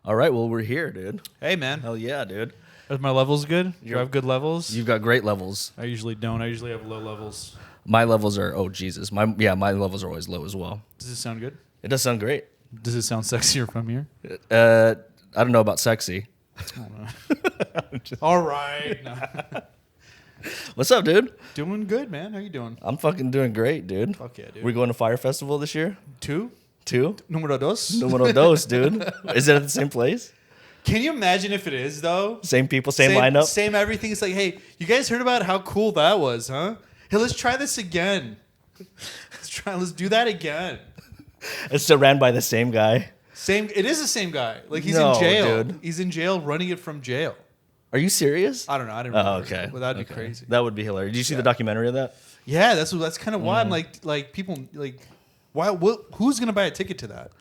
All right, well, we're here, dude. Hey, man. Hell yeah, dude. Are my levels good? Do I have good levels? You've got great levels. I usually don't. I usually have low levels. My levels are, oh, Jesus. My levels are always low as well. Does this sound good? It does sound great. Does it sound sexier from here? I don't know about sexy. I don't know. All right. No. What's up, dude? Doing good, man. How you doing? I'm fucking doing great, dude. Fuck yeah, dude. We're going to Fyre Festival this year? 2? 2? Numero dos? Numero dos, dude. Is it at the same place? Can you imagine if it is, though? Same people, same lineup? Same everything. It's like, hey, you guys heard about how cool that was, huh? Hey, let's try this again. Let's do that again. It's still ran by the same guy. It is the same guy. Like, he's No, in jail. dude. He's in jail running it from jail. Are you serious? I don't know. I didn't Oh, remember. okay. But that'd be crazy. That would be hilarious. Did you see the documentary of that? Yeah, that's kind of why I'm like people like, why? Who's gonna buy a ticket to that?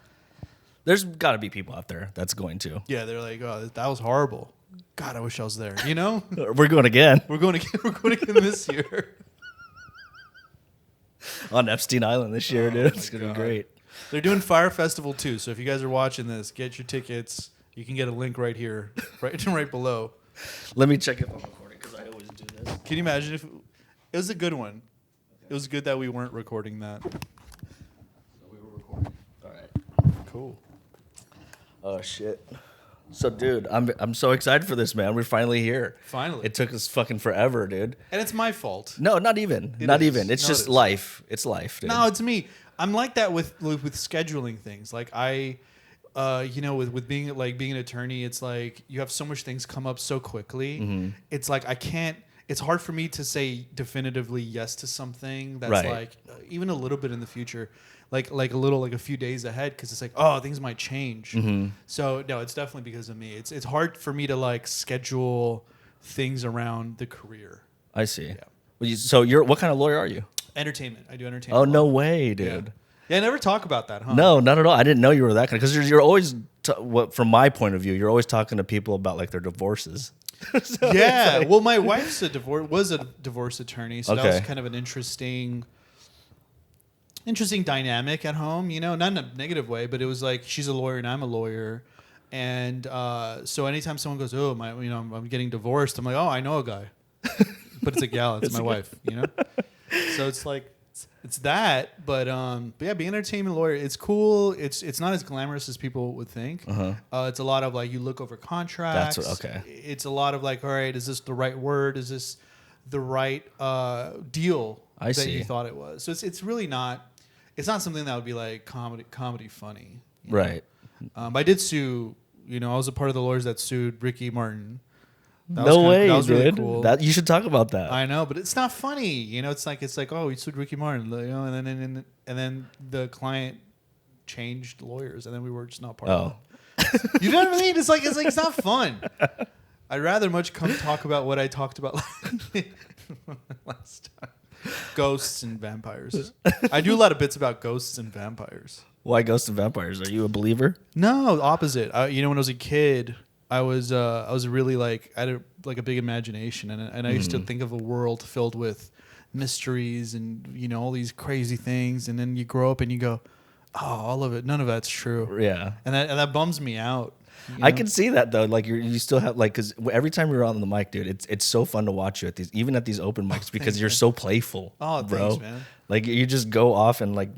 There's got to be people out there that's going to. Yeah, they're like, oh, that was horrible. God, I wish I was there. You know, We're going again. we're going again this year. On Epstein Island this year, Oh dude. It's my going to be God. great. They're doing Fyre Festival too. So if you guys are watching this, get your tickets. You can get a link right here, right below. Let me check if I'm recording because I always do this. Can you imagine if it was a good one? It was good that we weren't recording that. We were recording. All right. Cool. Oh, shit. So, dude, I'm so excited for this, man. We're finally here. Finally. It took us fucking forever, dude. And it's my fault. No, not even. It Not is. even. It's No, just it is. life. It's life, dude. No, it's me. I'm like that with scheduling things. Like with being an attorney, it's like you have so much things come up so quickly. Mm-hmm. It's like I can't. It's hard for me to say definitively yes to something that's Right. like even a little bit in the future, like a few days ahead, because it's like, oh, things might change. Mm-hmm. So no, it's definitely because of me. It's hard for me to like schedule things around the career. I see. Yeah. Well, so you're what kind of lawyer are you? Entertainment. I do Oh, entertainment. no law. way, dude. Yeah, I never talk about that, huh? No, not at all. I didn't know you were that kind of, because you're always, from my point of view, you're always talking to people about like their divorces. So Yeah, it's like- well, my wife's was a divorce attorney, so that was Okay. kind of an interesting dynamic at home. You know, not in a negative way, but it was like she's a lawyer and I'm a lawyer, and so anytime someone goes, "Oh, I'm getting divorced," I'm like, "Oh, I know a guy," but it's a gal, it's my wife. You know, so it's like. It's that, but yeah, being an entertainment lawyer, it's cool. It's not as glamorous as people would think. It's a lot of like you look over contracts. okay. It's a lot of like, all right, is this the right word? Is this the right deal I that see. you thought it was? So it's really not. It's not something that would be like comedy funny. you know? Right. I did sue. I was a part of the lawyers that sued Ricky Martin. That No way, that was dude. really cool. That you should talk about that. I know, but it's not funny. It's like oh, we sued Ricky Martin, and then the client changed lawyers, and then we were just not part of it. You know what I mean? It's like it's not fun. I'd rather much come talk about what I talked about last time. Ghosts and vampires. I do a lot of bits about ghosts and vampires. Why ghosts and vampires? Are you a believer? No, opposite. When I was a kid, I was really like I had a big imagination, and I used to think of a world filled with mysteries and all these crazy things, and then you grow up and you go, oh, all of it, none of that's true. Yeah. And that bums me out. I can see that though. Like you still have like, because every time you're on the mic, dude, it's so fun to watch you at these open mics because you're so playful. Oh, bro. thanks, man. Like you just go off and like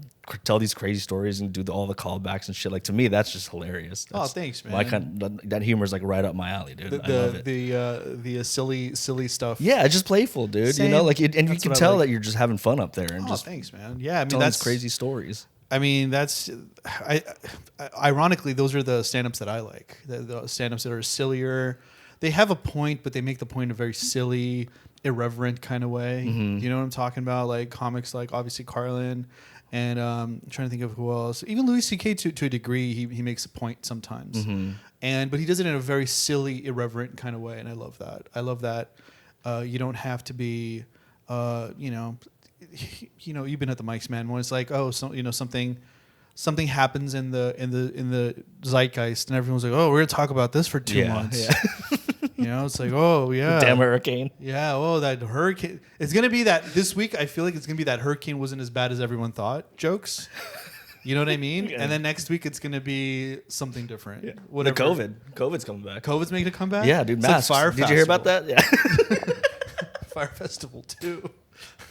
tell these crazy stories and do all the callbacks and shit. Like to me, that's just hilarious. Oh, That's thanks, man. My that humor is like right up my alley, dude. I love it. The silly stuff. Yeah, it's just playful, dude. Same. You know, like and you That's can what I tell like. that you're just having fun up there and Oh, just thanks, man. Yeah, I mean telling that's these crazy stories. I mean, ironically, those are the stand-ups that I like. The stand-ups that are sillier. They have a point, but they make the point in a very silly, irreverent kind of way. You know what I'm talking about? Like comics like, obviously, Carlin. And I'm trying to think of who else. Even Louis C.K. to a degree, he makes a point sometimes. But he does it in a very silly, irreverent kind of way. And I love that. I love that you don't have to be, you've been at the mics, man. When it's like, oh, something happens in the zeitgeist, and everyone's like, oh, we're gonna talk about this for 2 months. Yeah. It's like, oh yeah, Damn hurricane. yeah. Oh, that hurricane. It's gonna be that this week. I feel like it's gonna be that hurricane wasn't as bad as everyone thought. Jokes. You know what I mean? And then next week it's gonna be something different. Yeah. Whatever. COVID's coming back. COVID's making a comeback. Yeah, dude. It's like Masks. Fyre Did you hear about Festival. that? Yeah. Fyre Festival 2.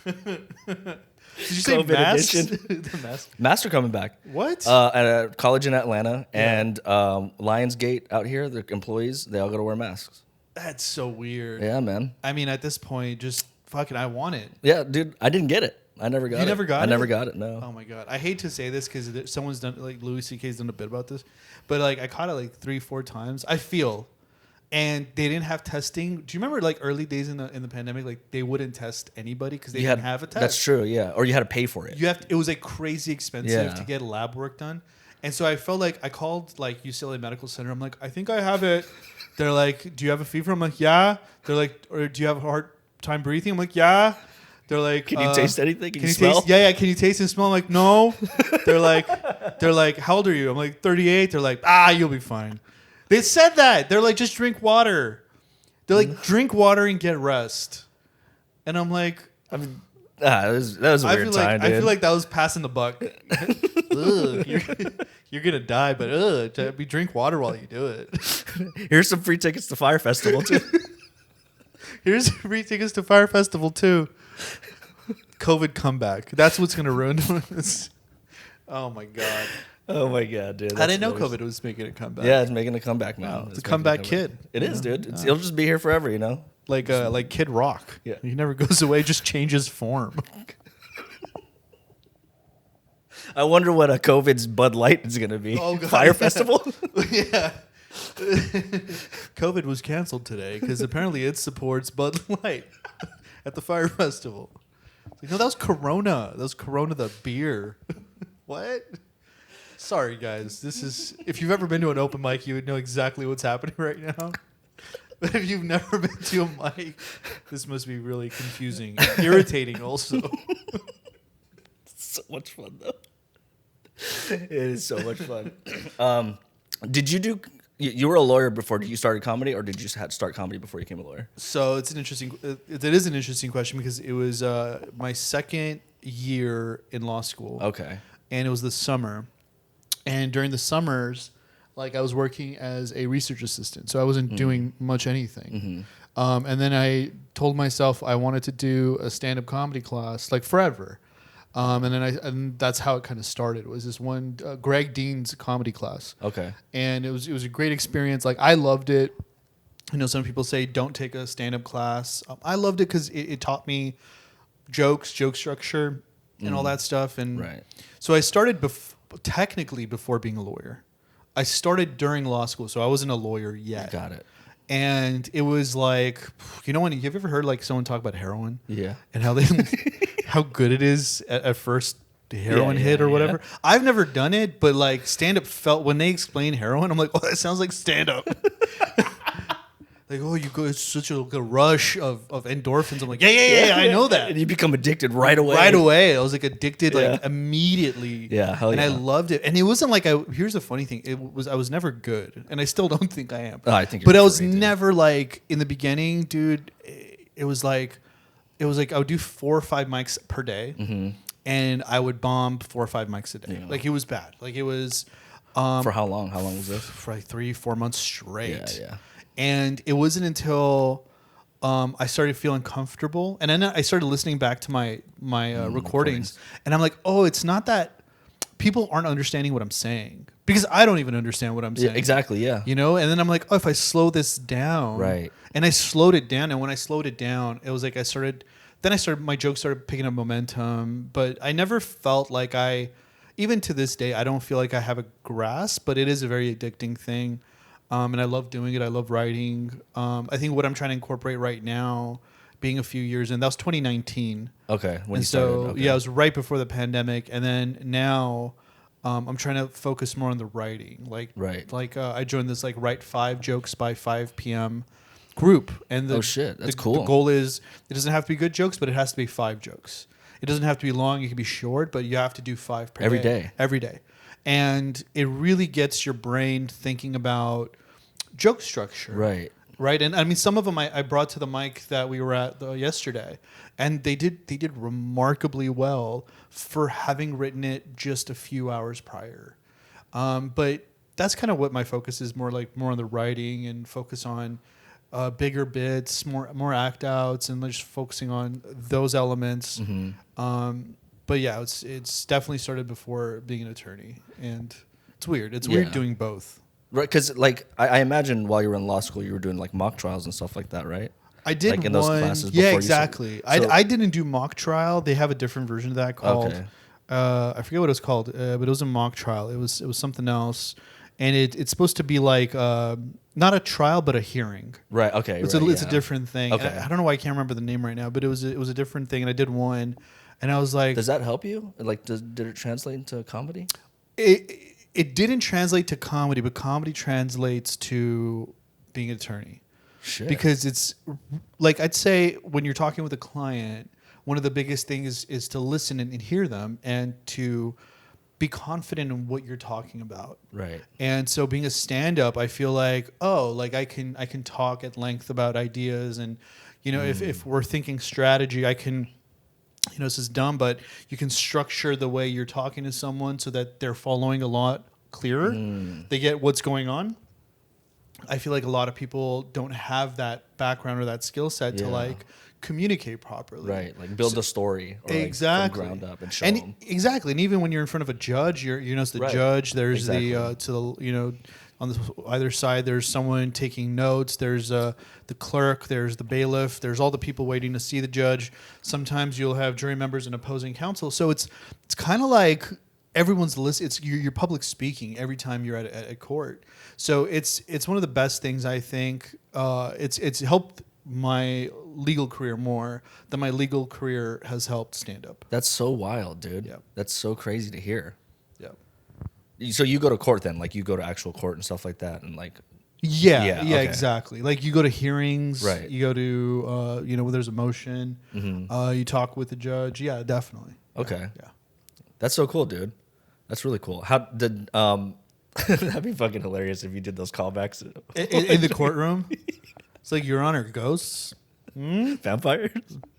Did you say COVID masks? edition. The mask. Masks are coming back. What? At a college in Atlanta and Lionsgate out here, the employees, they all got to wear masks. That's so weird. Yeah, man. I mean, at this point, just fucking, I want it. Yeah, dude. I didn't get it. I never got it. You never got it? I never got it. No. Oh my god, I hate to say this because someone's done, like Louis C.K.'s done a bit about this, but like I caught it like 3-4 times. I feel, and they didn't have testing. Do you remember like early days in the pandemic? Like they wouldn't test anybody because they didn't have a test. That's true. Yeah, or you had to pay for it. It was like crazy expensive Yeah. to get lab work done, and so I felt like I called like UCLA Medical Center. I'm like, I think I have it. They're like, do you have a fever? I'm like, yeah. They're like, or do you have a hard time breathing? I'm like, yeah. They're like, Can you taste anything? Can you you smell? taste? Yeah. Can you taste and smell? I'm like, no. They're like, how old are you? I'm like, 38. They're like, you'll be fine. They said that. They're like, just drink water. They're like, drink water and get rest. And I'm like, I mean, that was a weird time, dude. I feel like that was passing the buck. Ugh, you're gonna die, but drink water while you do it. Here's some free tickets to Fyre Festival too. Here's free tickets to Fyre Festival too. COVID comeback. That's what's gonna ruin this. Oh my god. Oh my god, dude. I didn't know COVID was making a comeback. Yeah, it's making a comeback now. It's a comeback kid. It is, dude. It'll just be here forever, you know. Like Kid Rock. Yeah. He never goes away, just changes form. I wonder what a COVID's Bud Light is gonna be. Oh, God. Fyre Festival. Yeah. COVID was canceled today because apparently it supports Bud Light at the Fyre Festival. Like, no, that was Corona. That was Corona, the beer. What? Sorry, guys. This is, if you've ever been to an open mic, you would know exactly what's happening right now. But if you've never been to a mic, this must be really confusing, and irritating also. So much fun though. It is so much fun. Did you do? You were a lawyer before you started comedy, or did you just start comedy before you became a lawyer? So it is an interesting question because it was my second year in law school. Okay. And it was the summer, and during the summers, like I was working as a research assistant, so I wasn't doing much anything. And then I told myself I wanted to do a stand-up comedy class like forever. And that's how it kind of started. Was this one Greg Dean's comedy class? Okay. And it was a great experience. Like I loved it. You know, some people say don't take a stand-up class. I loved it because it taught me joke structure, and all that stuff. And right. So I started technically before being a lawyer. I started during law school, so I wasn't a lawyer yet. Got it. And it was like, you know, when you've ever heard like someone talk about heroin? Yeah. And how they, how good it is at first, the heroin hit or whatever. Yeah. I've never done it, but like stand up felt when they explain heroin, I'm like, oh, that sounds like stand up. Like, oh, you go, it's such a rush of endorphins. I'm like, yeah, I know that. And you become addicted right away. Right away. I was like addicted like immediately. Yeah, hell and yeah. I loved it. And it wasn't like here's the funny thing. I was never good. And I still don't think I am. Oh, I think but you're I was great, dude. never like in the beginning, dude, it was like I would do 4 or 5 mics per day. And I would bomb 4 or 5 mics a day. Yeah. Like it was bad. Like it was For how long? How long was this? for like 3-4 months straight. Yeah. And it wasn't until I started feeling comfortable, and then I started listening back to my recordings, and I'm like, oh, it's not that people aren't understanding what I'm saying, because I don't even understand what I'm saying. Yeah, exactly. Yeah. You know, and then I'm like, oh, if I slow this down, Right. And I slowed it down, and when I slowed it down, it was like my jokes started picking up momentum, but I never felt like even to this day, I don't feel like I have a grasp, but it is a very addicting thing. And I love doing it. I love writing. I think what I'm trying to incorporate right now, being a few years in, that was 2019. Okay. When And you started. so, Okay. yeah, it was right before the pandemic. And then now I'm trying to focus more on the writing. Like I joined this like Write 5 Jokes by 5 p.m. group. And Oh, shit. That's cool. The goal is it doesn't have to be good jokes, but it has to be 5 jokes. It doesn't have to be long. It can be short, but you have to do 5 per Every day. day. Every day. And it really gets your brain thinking about joke structure. Right. Right, and I mean, some of them I brought to the mic that we were at yesterday, and they did remarkably well for having written it just a few hours prior. But that's kind of what my focus is, more on the writing and focus on bigger bits, more act outs, and just focusing on those elements. But yeah, it's definitely started before being an attorney, and it's weird. It's weird doing both. Right, because like I imagine while you were in law school, you were doing like mock trials and stuff like that, right? I did like in one, those classes. Yeah, before exactly. So, I didn't do mock trial. They have a different version of that called. Okay. I forget what it was called, but it was a mock trial. It was something else, and it's supposed to be like not a trial but a hearing. Right. Okay. It's a different thing. Okay. I don't know why I can't remember the name right now, but it was a different thing, and I did one, and I was like, does that help you? Like, did it translate into comedy? It didn't translate to comedy, but comedy translates to being an attorney. Shit. Because it's like, I'd say when you're talking with a client, one of the biggest things is to listen and hear them and to be confident in what you're talking about. Right. And so being a stand-up, I feel like, I can talk at length about ideas, and if we're thinking strategy, I can, this is dumb, but you can structure the way you're talking to someone so that they're following a lot clearer. They get what's going on. I feel like a lot of people don't have that background or that skill set to like communicate properly. Right, like build a story or exactly like from ground up and show them. Exactly, and even when you're in front of a judge, it's the judge. There's the on the either side, there's someone taking notes. There's the clerk. There's the bailiff. There's all the people waiting to see the judge. Sometimes you'll have jury members and opposing counsel. So it's kind of like everyone's listening. It's you're public speaking every time you're at court. So it's one of the best things, I think. It's helped my legal career more than my legal career has helped stand up. That's so wild, dude. Yeah. That's so crazy to hear. Yeah. So you go to court then, like you go to actual court and stuff like that, and like. Yeah, okay. Exactly. Like you go to hearings, right? You go to when there's a motion, you talk with the judge. Yeah, definitely. Okay. Yeah. That's so cool, dude. That's really cool. How did that'd be fucking hilarious if you did those callbacks in the courtroom. It's like, Your Honor, ghosts, vampires,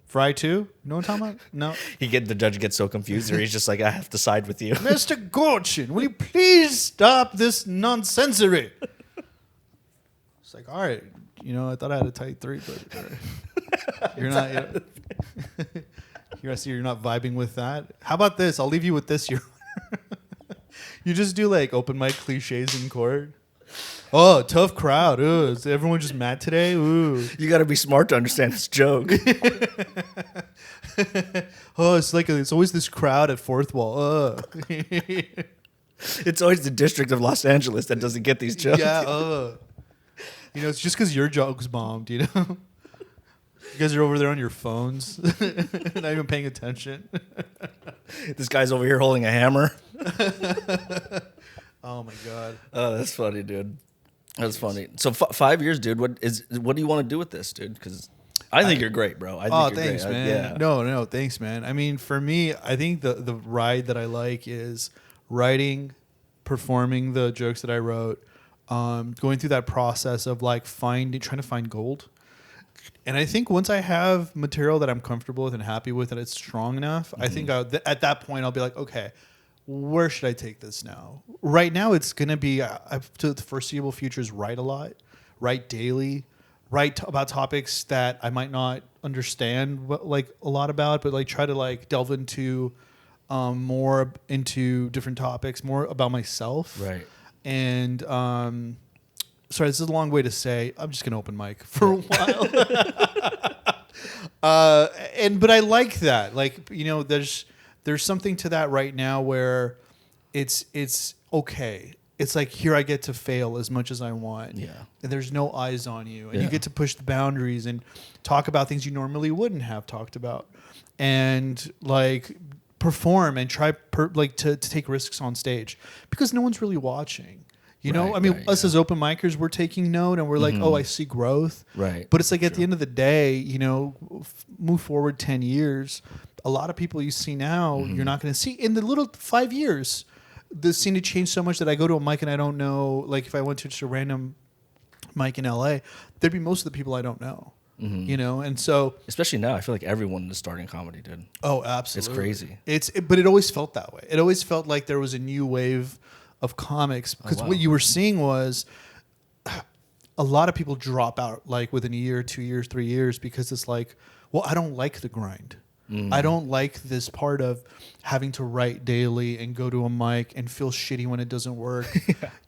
Fry too. You know what I'm talking about? No. The judge gets so confused, or he's just like, I have to side with you. Mr. Gorjian, will you please stop this nonsensory? It's like, all right, I thought I had a tight 3, but you're not. You're not vibing with that. How about this? I'll leave you with this. You just do like open mic cliches in court. Oh, tough crowd. Ooh, is everyone just mad today? Ooh. You got to be smart to understand this joke. Oh, it's always this crowd at Fourth Wall. It's always the District of Los Angeles that doesn't get these jokes. Yeah. It's just because your joke's bombed. You guys are over there on your phones, not even paying attention. This guy's over here holding a hammer. Oh my god. Oh, that's funny, dude. That's funny. So 5 years, dude. What do you want to do with this, dude? Because I think you're great, bro. I think you're thanks, great. man. No, thanks, man. I mean, for me, I think the ride that I like is writing, performing the jokes that I wrote, going through that process of like trying to find gold. And I think once I have material that I'm comfortable with and happy with, and it's strong enough, I think at that point I'll be like, okay, where should I take this now? Right now, it's going to be to the foreseeable future is write a lot, write daily, write about topics that I might not understand a lot about, but like try to like delve into more into different topics, more about myself. Right. And sorry, this is a long way to say I'm just going to open mic for a while. But I like that. Like, there's something to that right now where it's okay. It's like, here I get to fail as much as I want. Yeah. And there's no eyes on you. And you get to push the boundaries and talk about things you normally wouldn't have talked about. And like perform and try to take risks on stage because no one's really watching. Us as open micers, we're taking note and we're like, oh, I see growth. Right. But it's like at the end of the day, move forward 10 years. A lot of people you see now, you're not going to see in the little 5 years. The scene had changed so much that I go to a mic and I don't know, like if I went to just a random mic in LA, there'd be most of the people I don't know. You know, and so Especially now, I feel like everyone is starting comedy, dude. oh, absolutely, It's crazy. But it always felt that way. It always felt like there was a new wave of comics because wow. what you were seeing was a lot of people drop out like within a year, 2 years, 3 years because it's like, well, I don't like the grind. I don't like this part of having to write daily and go to a mic and feel shitty when it doesn't work.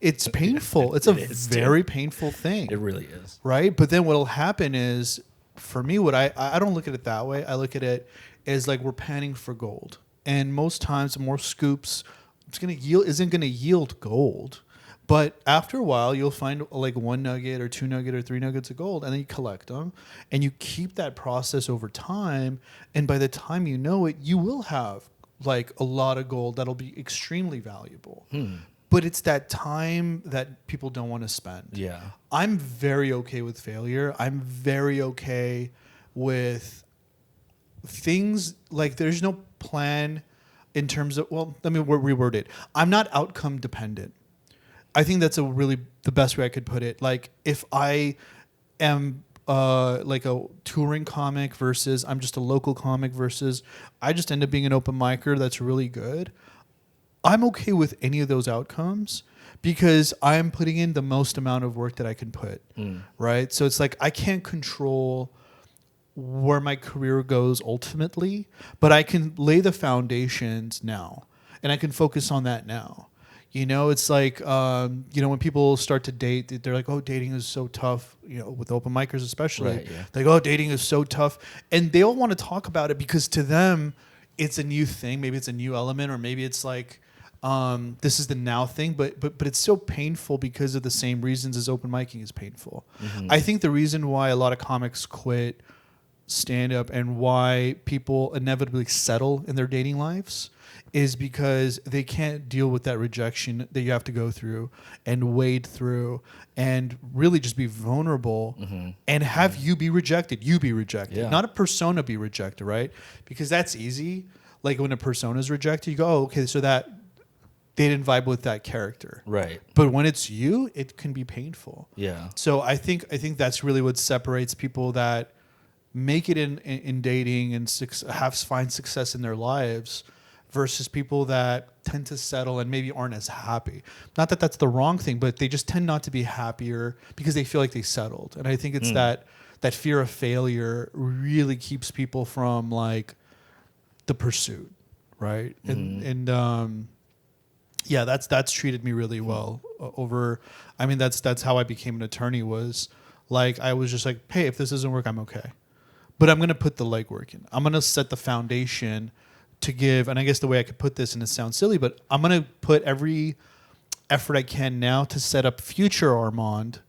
It's painful. It's a very painful thing. It really is. Right? But then what'll happen is, for me, what I don't look at it that way. I look at it as like we're panning for gold. And most times, more scoops isn't gonna yield gold. But after a while, you'll find like 1 nugget or 2 nugget or 3 nuggets of gold, and then you collect them, and you keep that process over time. And by the time you know it, you will have like a lot of gold that'll be extremely valuable. But it's that time that people don't want to spend. Yeah. I'm very okay with failure. I'm very okay with things like there's no plan in terms of, well, let me reword it. I'm not outcome dependent. I think that's the best way I could put it. Like if I am like a touring comic versus I'm just a local comic versus I just end up being an open micer that's really good, I'm okay with any of those outcomes because I'm putting in the most amount of work that I can put, right? So it's like I can't control where my career goes ultimately, but I can lay the foundations now, and I can focus on that now. You know, it's like, you know, when people start to date, they're like, oh, dating is so tough, you know, with open micers especially. Right, yeah. Like, oh, dating is so tough. And they all want to talk about it because to them, it's a new thing. Maybe it's a new element, or maybe it's like, this is the now thing. But it's so painful because of the same reasons as open micing is painful. I think the reason why a lot of comics quit stand-up and why people inevitably settle in their dating lives is because they can't deal with that rejection that you have to go through and wade through and really just be vulnerable and have you be rejected. Not a persona be rejected, right? Because that's easy. Like when a persona is rejected, you go, oh, okay, so that they didn't vibe with that character. Right. But when it's you, it can be painful. Yeah. So I think that's really what separates people that make it in dating and find success in their lives versus people that tend to settle and maybe aren't as happy. Not that that's the wrong thing, but they just tend not to be happier because they feel like they settled. And I think it's that fear of failure really keeps people from like the pursuit, right? And yeah, that's treated me really well over. I mean, that's how I became an attorney. Was like I was just like, hey, if this doesn't work, I'm okay, but I'm gonna put the legwork in. I'm gonna set the foundation to give, and I guess the way I could put this, and it sounds silly, but I'm going to put every effort I can now to set up future Armond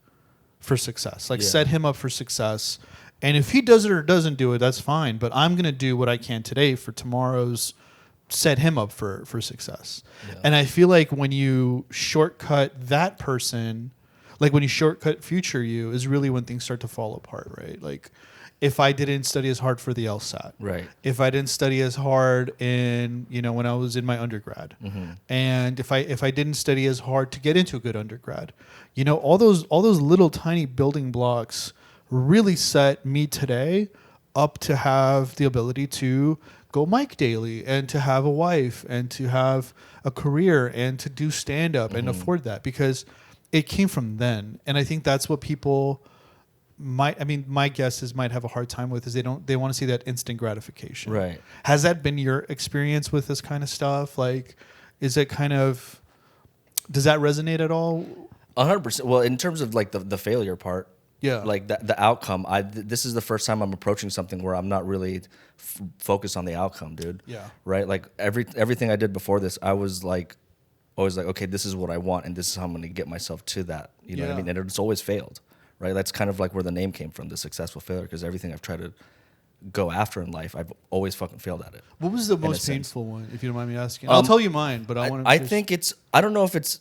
for success. Like set him up for success. And if he does it or doesn't do it, that's fine. But I'm going to do what I can today for tomorrow's set him up for success. Yeah. And I feel like when you shortcut that person, like when you shortcut future you is really when things start to fall apart, right? Like if I didn't study as hard for the LSAT, right? If I didn't study as hard in, you know, when I was in my undergrad, and if I didn't study as hard to get into a good undergrad, you know, all those little tiny building blocks really set me today up to have the ability to go mic daily and to have a wife and to have a career and to do stand up and afford that because it came from then. And I think that's what people my guess is might have a hard time with is they want to see that instant gratification. Right. Has that been your experience with this kind of stuff? Like, is it kind of, does that resonate at all? 100%. Well, in terms of like the failure part, yeah, like the outcome, this is the first time I'm approaching something where I'm not really focused on the outcome, dude. Yeah. Right. Like everything I did before this, I was like, always like, okay, this is what I want, and this is how I'm going to get myself to that. You know what I mean? And it's always failed. Right, that's kind of like where the name came from, the successful failure, because everything I've tried to go after in life, I've always fucking failed at it. What was the most painful one, if you don't mind me asking? I'll tell you mine, but I think it's, I don't know if it's,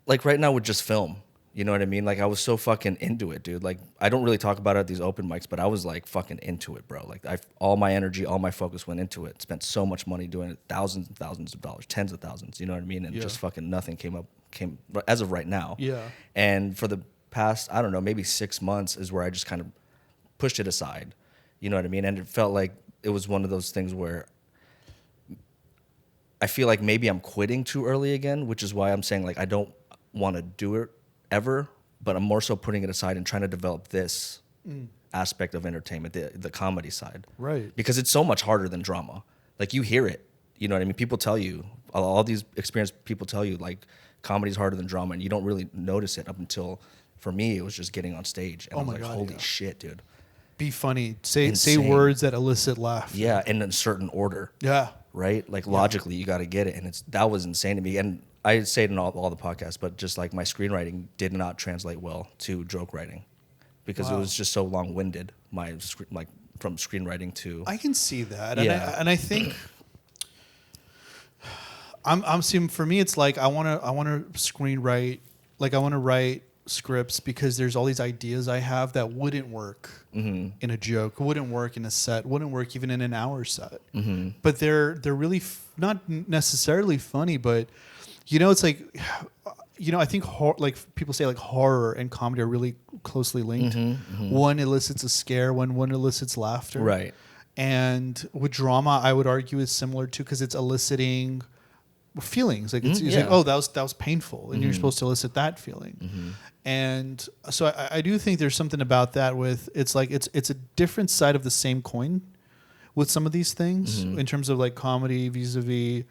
like right now with just film, you know what I mean? Like I was so fucking into it, dude. Like I don't really talk about it at these open mics, but I was like fucking into it, bro. Like all my energy, all my focus went into it. Spent so much money doing it, thousands and thousands of dollars, tens of thousands, you know what I mean? And just fucking nothing came as of right now. Yeah. And for the past, I don't know, maybe 6 months is where I just kind of pushed it aside. You know what I mean? And it felt like it was one of those things where I feel like maybe I'm quitting too early again, which is why I'm saying like I don't want to do it ever, but I'm more so putting it aside and trying to develop this aspect of entertainment, the comedy side. Right. Because it's so much harder than drama. Like you hear it, you know what I mean? People tell you, all these experienced people tell you like comedy's harder than drama, and you don't really notice it up until, for me, it was just getting on stage. And I was like, holy shit, dude. Be funny. Say words that elicit laughter. Yeah, in a certain order. Yeah. Right? Like logically, you got to get it. And that was insane to me. And I say it in all the podcasts, but just like my screenwriting did not translate well to joke writing because it was just so long-winded. From screenwriting to... I can see that. Yeah. And I think... I'm seeing, for me, it's like I want to screenwrite, like I want to write scripts because there's all these ideas I have that wouldn't work in a joke, wouldn't work in a set, wouldn't work even in an hour set. But they're really not necessarily funny, but it's like, I think like people say like horror and comedy are really closely linked. One elicits a scare, one elicits laughter. Right. And with drama, I would argue is similar too because it's eliciting feelings. Like it's like, oh, that was painful, and you're supposed to elicit that feeling. And so I do think there's something about that with it's like it's a different side of the same coin with some of these things in terms of like comedy vis-a-vis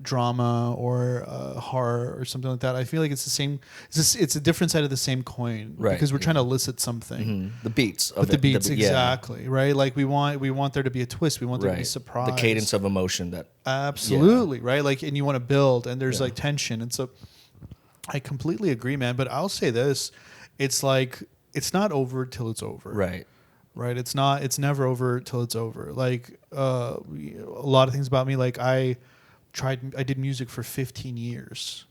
drama or horror or something like that. I feel like it's the same. It's a different side of the same coin, right? Because we're trying to elicit something. The beats, exactly, right? Like we want there to be a twist. We want there to be surprise. The cadence of emotion that absolutely right. Like, and you want to build, and there's like tension, and so I completely agree, man. But I'll say this: it's like it's not over till it's over, right? Right. It's never over till it's over. Like a lot of things about me, like I did music for 15 years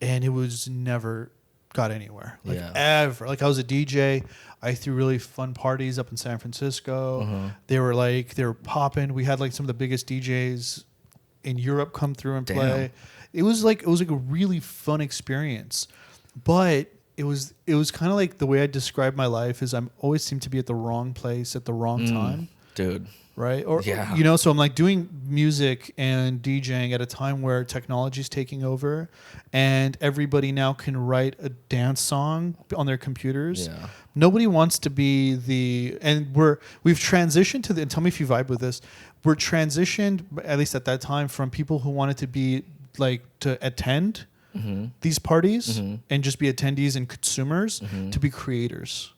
and it was never got anywhere. Like ever. Like I was a DJ. I threw really fun parties up in San Francisco. They were popping. We had like some of the biggest DJs in Europe come through and play. It was like a really fun experience. But it was kind of like the way I describe my life is I'm always seem to be at the wrong place at the wrong time. Dude. Right? Or so I'm like doing music and DJing at a time where technology is taking over and everybody now can write a dance song on their computers. Yeah. Nobody wants to be we've transitioned to and tell me if you vibe with this. We're transitioned, at least at that time, from people who wanted to be like to attend these parties and just be attendees and consumers to be creators.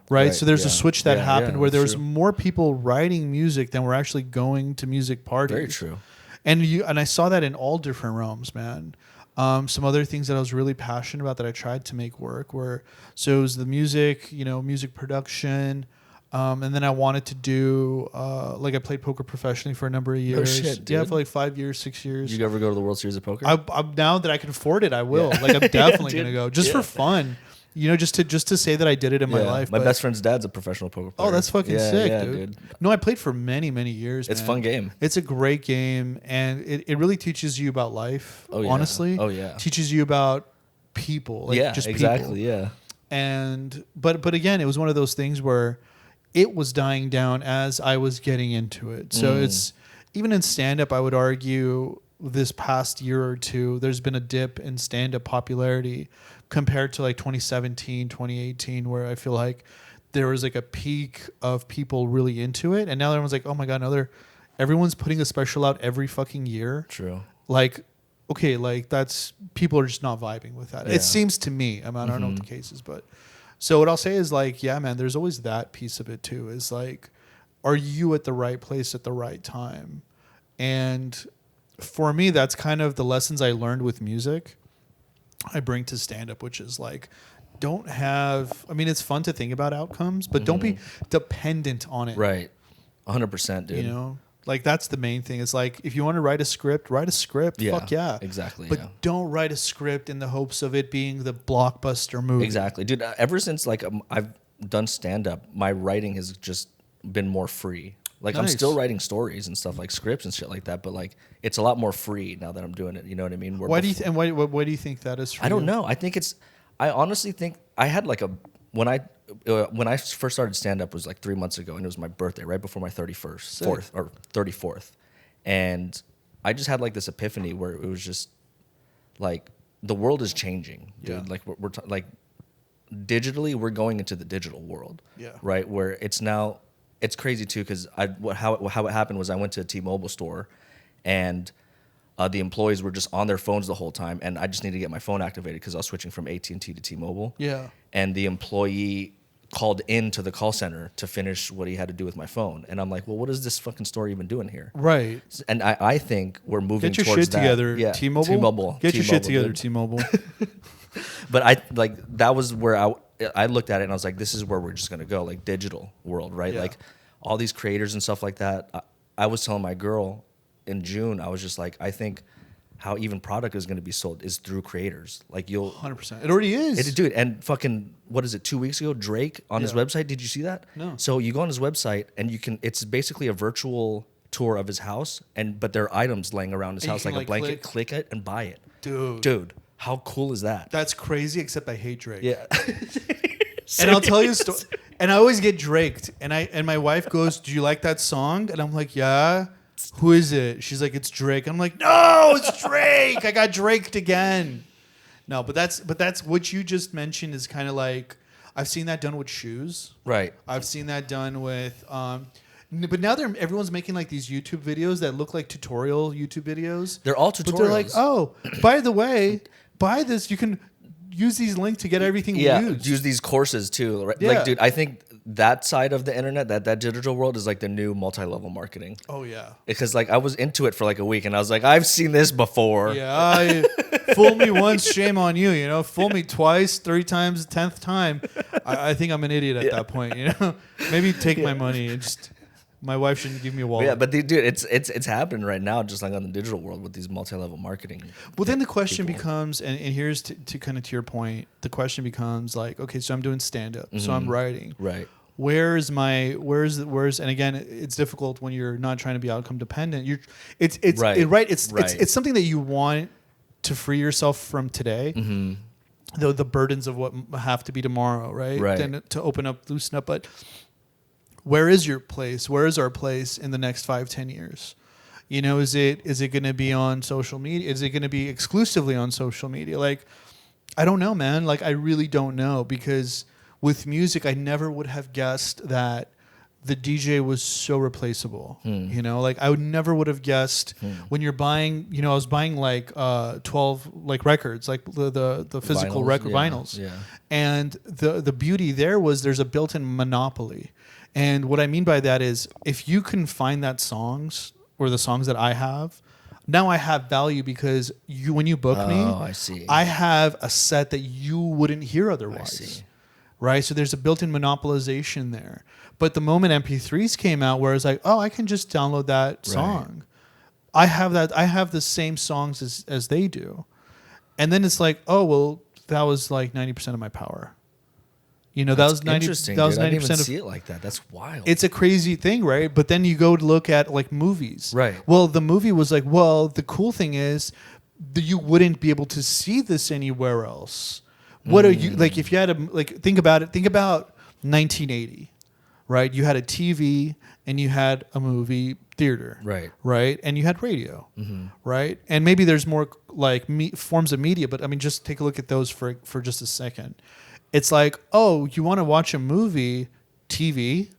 Right? So there's a switch that happened where there was more people writing music than were actually going to music parties. Very true. And I saw that in all different realms, man. Some other things that I was really passionate about that I tried to make work so it was the music, music production. And then I wanted to do, I played poker professionally for a number of years. Oh, shit, dude. Yeah, for like 5 years, 6 years. Did you ever go to the World Series of Poker? Now that I can afford it, I will. Like I'm definitely going to go just for fun. Just to say that I did it in my life. My best friend's dad's a professional poker player. Oh, that's fucking sick, dude. No, I played for many, many years. It's a fun game. It's a great game, and it really teaches you about life. Oh, yeah. Honestly. Oh yeah. Teaches you about people. Just exactly. People. Yeah. And but again, it was one of those things where it was dying down as I was getting into it. So it's even in stand-up, I would argue this past year or two, there's been a dip in stand-up popularity compared to like 2017, 2018, where I feel like there was like a peak of people really into it. And now everyone's like, oh my God, everyone's putting a special out every fucking year. True. Like, okay, like people are just not vibing with that. Yeah. It seems to me. I don't know what the case is, but so what I'll say is like, yeah, man, there's always that piece of it too, is like, are you at the right place at the right time? And for me, that's kind of the lessons I learned with music I bring to stand-up, which is like, it's fun to think about outcomes, but don't be dependent on it. Right. 100%, dude. Like that's the main thing. It's like, if you want to write a script. Yeah, fuck yeah. Exactly. But don't write a script in the hopes of it being the blockbuster movie. Exactly. Dude, ever since like I've done stand-up, my writing has just been more free. Like I'm still writing stories and stuff like scripts and shit like that, but like it's a lot more free now that I'm doing it. You know what I mean? Why do you think that is? For I don't know. I think I honestly think I had like when I first started stand up was like 3 months ago, and it was my birthday, right before my 34th, and I just had like this epiphany where it was just like the world is changing, dude. Yeah. Like like digitally, we're going into the digital world, Yeah. right? Where it's now, it's crazy too, because how it happened was I went to a T-Mobile store, and the employees were just on their phones the whole time, and I just needed to get my phone activated because I was switching from AT&T to T-Mobile. Yeah. And the employee called into the call center to finish what he had to do with my phone, and I'm like, well, what is this fucking store even doing here? Right. And I think we're moving Get your towards shit that. together, Yeah, T-Mobile. Get your shit together, dude. T-Mobile. But I like that was where I looked at it and I was like, this is where we're just gonna go, like digital world, right? Yeah. Like all these creators and stuff like that. I was telling my girl in June, I was just like, I think how even product is gonna be sold is through creators. Like you'll 100%. It already is. dude, and fucking what is it? 2 weeks ago, Drake on his Yeah. website. Did you see that? No. So you go on his website and you can. It's basically a virtual tour of his house, but there are items laying around his And you house can, like a like, blanket. Click it and buy it, Dude. Dude, how cool is that? That's crazy, except I hate Drake. Yeah. And I'll tell you a story. And I always get draked. And my wife goes, "Do you like that song?" And I'm like, "Yeah." "Who is it?" She's like, "It's Drake." I'm like, "No, it's Drake. I got draked again." No, but that's what you just mentioned is kind of like I've seen that done with shoes. Right. I've seen that done with but now everyone's making like these YouTube videos that look like tutorial YouTube videos. They're all tutorials. But they're like, "Oh, by the way, buy this. You can use these links to get everything used." Use these courses too. Right? Yeah. Like, dude, I think that side of the internet, that digital world, is like the new multi-level marketing. Oh yeah. Because like I was into it for like a week, and I was like, I've seen this before. Yeah, fool me once, shame on you. You know, fool me twice, 3 times, 10th time. I think I'm an idiot at that point. You know, maybe take my money and just. My wife shouldn't give me a wallet. Yeah, but dude, it's happening right now, just like on the digital world with these multi-level marketing. Well, then the question people. becomes, and here's to kind of to your point, the question becomes like, okay, so I'm doing stand up, so I'm writing. Right. Where's and again, it's difficult when you're not trying to be outcome dependent. It's Right. It's something that you want to free yourself from today. Mm-hmm. The burdens of what have to be tomorrow, right? Right. Then to open up, loosen up, but where is your place? Where is our place in the next 5-10 years? You know, is it going to be on social media? Is it going to be exclusively on social media? Like, I don't know, man. Like, I really don't know, because with music, I never would have guessed that the DJ was so replaceable. You know, like I never would have guessed when you're buying. You know, I was buying like 12 like records, like the physical record vinyls. Yeah. And the beauty there was there's a built-in monopoly. And what I mean by that is if you can find that songs or the songs that I have, now I have value because when you book me, I see. I have a set that you wouldn't hear otherwise. I see. Right? So there's a built-in monopolization there. But the moment MP3s came out where it's like, oh, I can just download that song. I have the same songs as they do. And then it's like, oh, well, that was like 90% of my power. You know, that was 90. Interesting. That was dude. 90% I didn't even of. see it like that. That's wild. It's a crazy thing, right? But then you go to look at like movies. Right. Well, the movie was like, well, the cool thing is that you wouldn't be able to see this anywhere else. What are you like? If you had think about it. Think about 1980, right? You had a TV and you had a movie theater, right, and you had radio, right, and maybe there's more like forms of media, but I mean, just take a look at those for just a second. It's like, oh, you want to watch a movie, TV,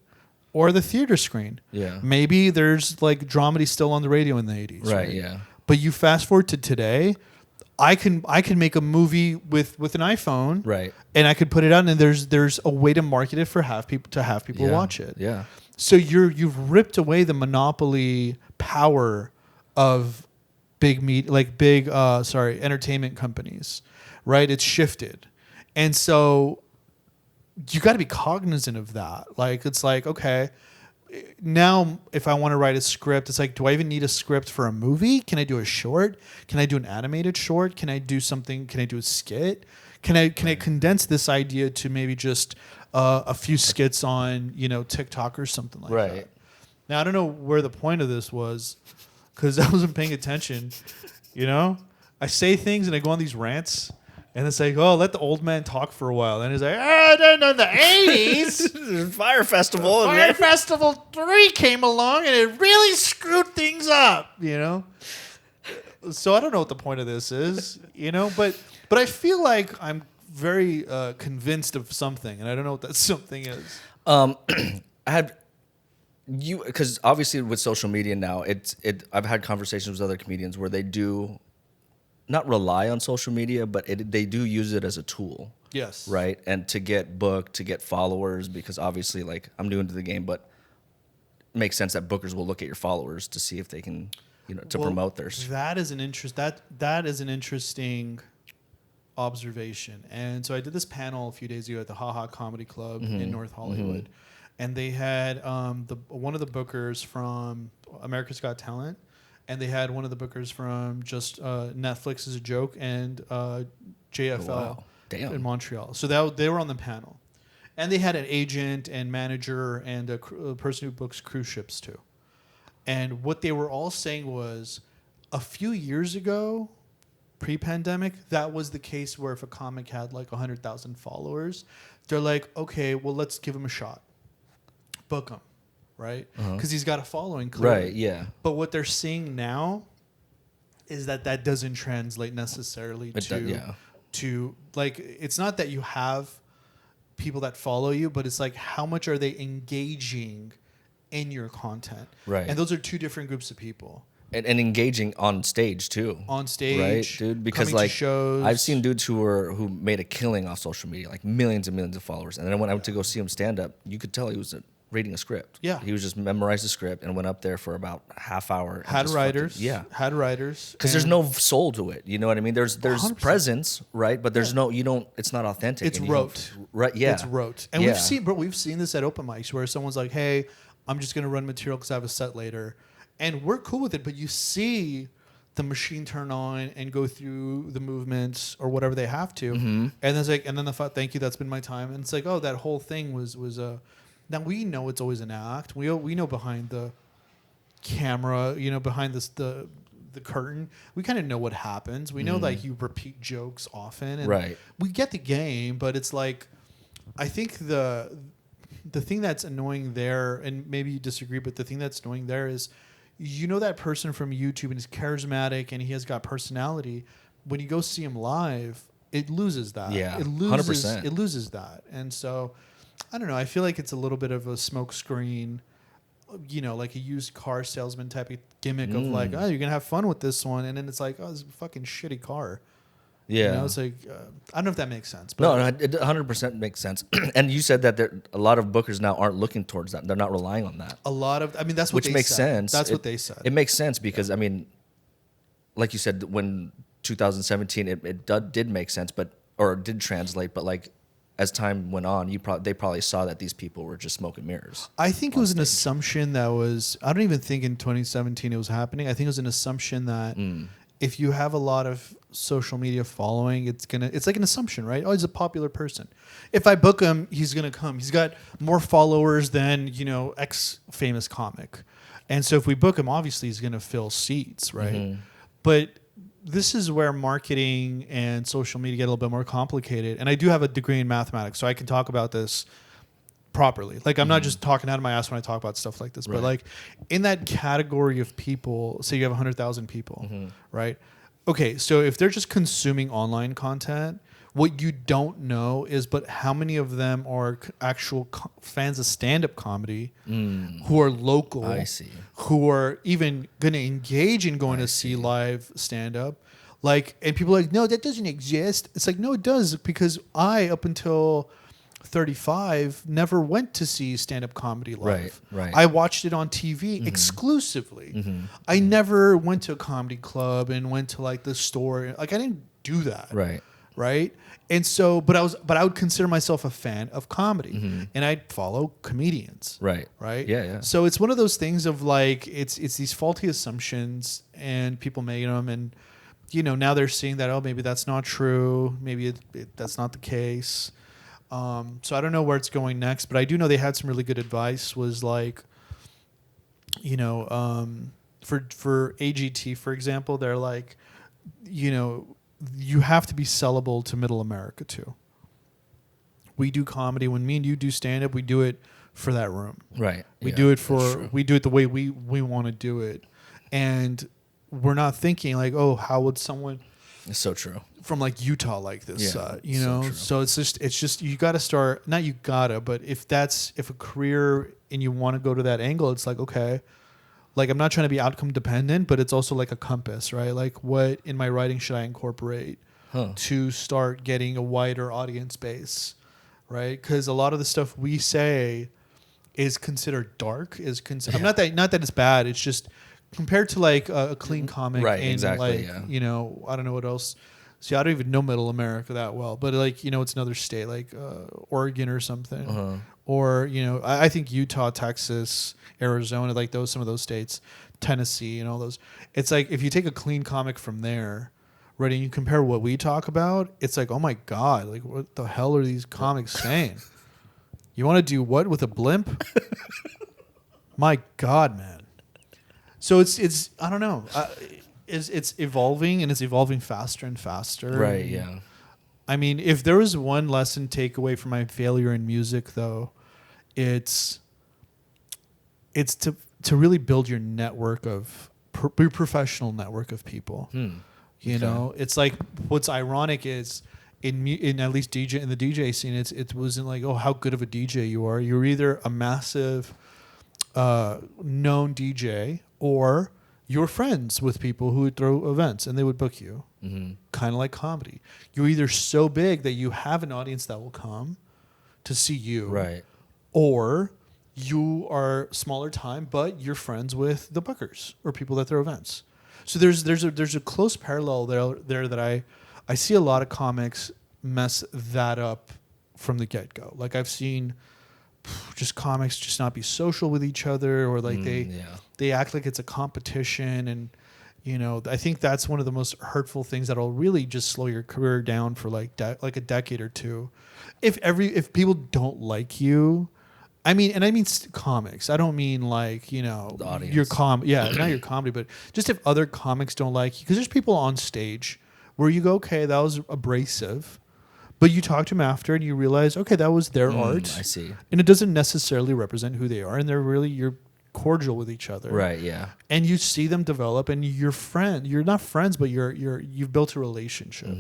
or the theater screen. Yeah. Maybe there's like dramedy still on the radio in the 80s. Right. Yeah. But you fast forward to today, I can make a movie with an iPhone. Right. And I could put it out, and there's a way to market it for have people watch it. Yeah. So you've ripped away the monopoly power of big entertainment companies, right? It's shifted. And so you got to be cognizant of that. Like, it's like, okay, now if I want to write a script, it's like, do I even need a script for a movie? Can I do a short? Can I do an animated short? Can I do something? Can I do a skit? Can I condense this idea to maybe just a few skits on, TikTok or something like that? Now, I don't know where the point of this was because I wasn't paying attention. I say things and I go on these rants. And it's like, oh, let the old man talk for a while. And he's like, then in the 80s, Fyre Festival. Fyre Festival 3 came along and it really screwed things up, you know? So I don't know what the point of this is, you know? But I feel like I'm very convinced of something, and I don't know what that something is. I had because obviously with social media now, I've had conversations with other comedians where they do not rely on social media, but they do use it as a tool. Yes. Right. And to get booked, to get followers, because obviously, like, I'm new into the game, but it makes sense that bookers will look at your followers to see if they can, to promote theirs. That is an that is an interesting observation. And so I did this panel a few days ago at the Ha Ha Comedy Club in North Hollywood, and they had one of the bookers from America's Got Talent, and they had one of the bookers from just Netflix as a Joke and JFL in Montreal. So they were on the panel, and they had an agent and manager and a person who books cruise ships too. And what they were all saying was, a few years ago, pre-pandemic, that was the case where if a comic had like 100,000 followers, they're like, okay, well, let's give him a shot. Book him, right? Because he's got a following, clearly. Right, yeah. But what they're seeing now is that doesn't translate necessarily to like, it's not that you have people that follow you, but it's like, how much are they engaging in your content? Right. And those are two different groups of people. And engaging on stage too. On stage, right, dude? Because like shows. I've seen dudes who made a killing off social media, like millions and millions of followers. And then when I went to go see him stand up, you could tell he was reading a script. Yeah, he was just memorized the script and went up there for about half hour. Had writers, because there's no soul to it. You know what I mean? There's 100%. Presence, right? But there's no, you don't. It's not authentic. It's rote, right? Yeah, it's rote. And we've seen this at open mics where someone's like, "Hey, I'm just gonna run material because I have a set later." And we're cool with it, but you see the machine turn on and go through the movements or whatever they have to, and then it's like, and then the thought, "Thank you, that's been my time." And it's like, oh, that whole thing was a. Now we know it's always an act. We know behind the camera, behind the curtain, we kind of know what happens. We know like you repeat jokes often, and right. We get the game, but it's like, I think the thing that's annoying there, and maybe you disagree, but the thing that's annoying there is, that person from YouTube and he's charismatic and he has got personality. When you go see him live, it loses that. Yeah, it loses 100%. It loses that. And so, I don't know. I feel like it's a little bit of a smoke screen, like a used car salesman type of gimmick of like, oh, you're gonna have fun with this one, and then it's like, oh, this is a fucking shitty car. Yeah, it's like I don't know if that makes sense. But no, it 100% makes sense. And you said that a lot of bookers now aren't looking towards that; they're not relying on that. That's what which makes sense. That's what they said. It makes sense because I mean, like you said, when 2017, it did make sense, or did translate, but like as time went on, they probably saw that these people were just smoke and mirrors. I think it was an assumption that was. I don't even think in 2017 it was happening. I think it was an assumption that. If you have a lot of social media following, it's like an assumption, right? Oh, he's a popular person. If I book him, he's gonna come. He's got more followers than X famous comic, and so if we book him, obviously he's gonna fill seats, right? But this is where marketing and social media get a little bit more complicated. And I do have a degree in mathematics, so I can talk about this properly. Like, I'm not just talking out of my ass when I talk about stuff like this, but like in that category of people, say you have 100,000 people, right? Okay, so if they're just consuming online content, what you don't know is, but how many of them are actual fans of stand-up comedy who are local, who are even going to engage in going to see live stand-up? Like, and people are like, no, that doesn't exist. It's like, no, it does, because I, up until 35, never went to see stand-up comedy live. Right. I watched it on TV exclusively. I never went to a comedy club and went to like the store. Like, I didn't do that. Right. And so, but I would consider myself a fan of comedy, and I'd follow comedians. Right. Yeah. So it's one of those things of like, it's these faulty assumptions, and people make them, and now they're seeing that, oh, maybe that's not true. Maybe that's not the case. So I don't know where it's going next, but I do know they had some really good advice. Was like, for AGT, for example, they're like, you have to be sellable to middle America too. We do comedy. When me and you do stand up, we do it for that room. Right. We Yeah, do it that's true. the way we want to do it. And we're not thinking like, oh, how would someone It's so true. from like Utah like this, Yeah, you so know? true. So it's just you got to start, not you gotta, but if a career and you want to go to that angle, it's like, okay, like I'm not trying to be outcome dependent, but it's also like a compass, right? Like what in my writing should I incorporate to start getting a wider audience base, right? Because a lot of the stuff we say is considered dark, not that it's bad, it's just compared to like a clean comic, Right, in exactly, like, yeah. you know, I don't know what else. See, I don't even know Middle America that well, but like, you know, it's another state like Oregon or something, or you know, I think Utah, Texas, Arizona, like some of those states, Tennessee, and all those. It's like if you take a clean comic from there, right, and you compare what we talk about, it's like, oh my god, like what the hell are these comics saying? You want to do what with a blimp? My god, man. So it's I don't know. It's evolving, and it's evolving faster and faster. Right. And, Yeah. I mean, if there was one lesson takeaway from my failure in music, though, it's to really build your network of your professional network of people. You know, it's like what's ironic is in at least in the DJ scene, it wasn't like, oh, how good of a DJ you are. You're either a massive known DJ, or you're friends with people who would throw events and they would book you. Kind of like comedy. You're either so big that you have an audience that will come to see you, Right. or you are smaller time, but you're friends with the bookers or people that throw events. So there's a close parallel there that I see a lot of comics mess that up from the get-go. Like I've seen just comics just not be social with each other, or like they act like it's a competition. And you know, I think that's one of the most hurtful things that'll really just slow your career down for like a decade or two. If people don't like you, I mean comics. I don't mean like, you know, The audience. your not your comedy, but just if other comics don't like you, because there's people on stage where you go, okay, that was abrasive, but you talk to them after and you realize, okay, that was their art. I see. And it doesn't necessarily represent who they are, and you're cordial with each other. Right. Yeah. And you see them develop, and you're not friends, but you've built a relationship.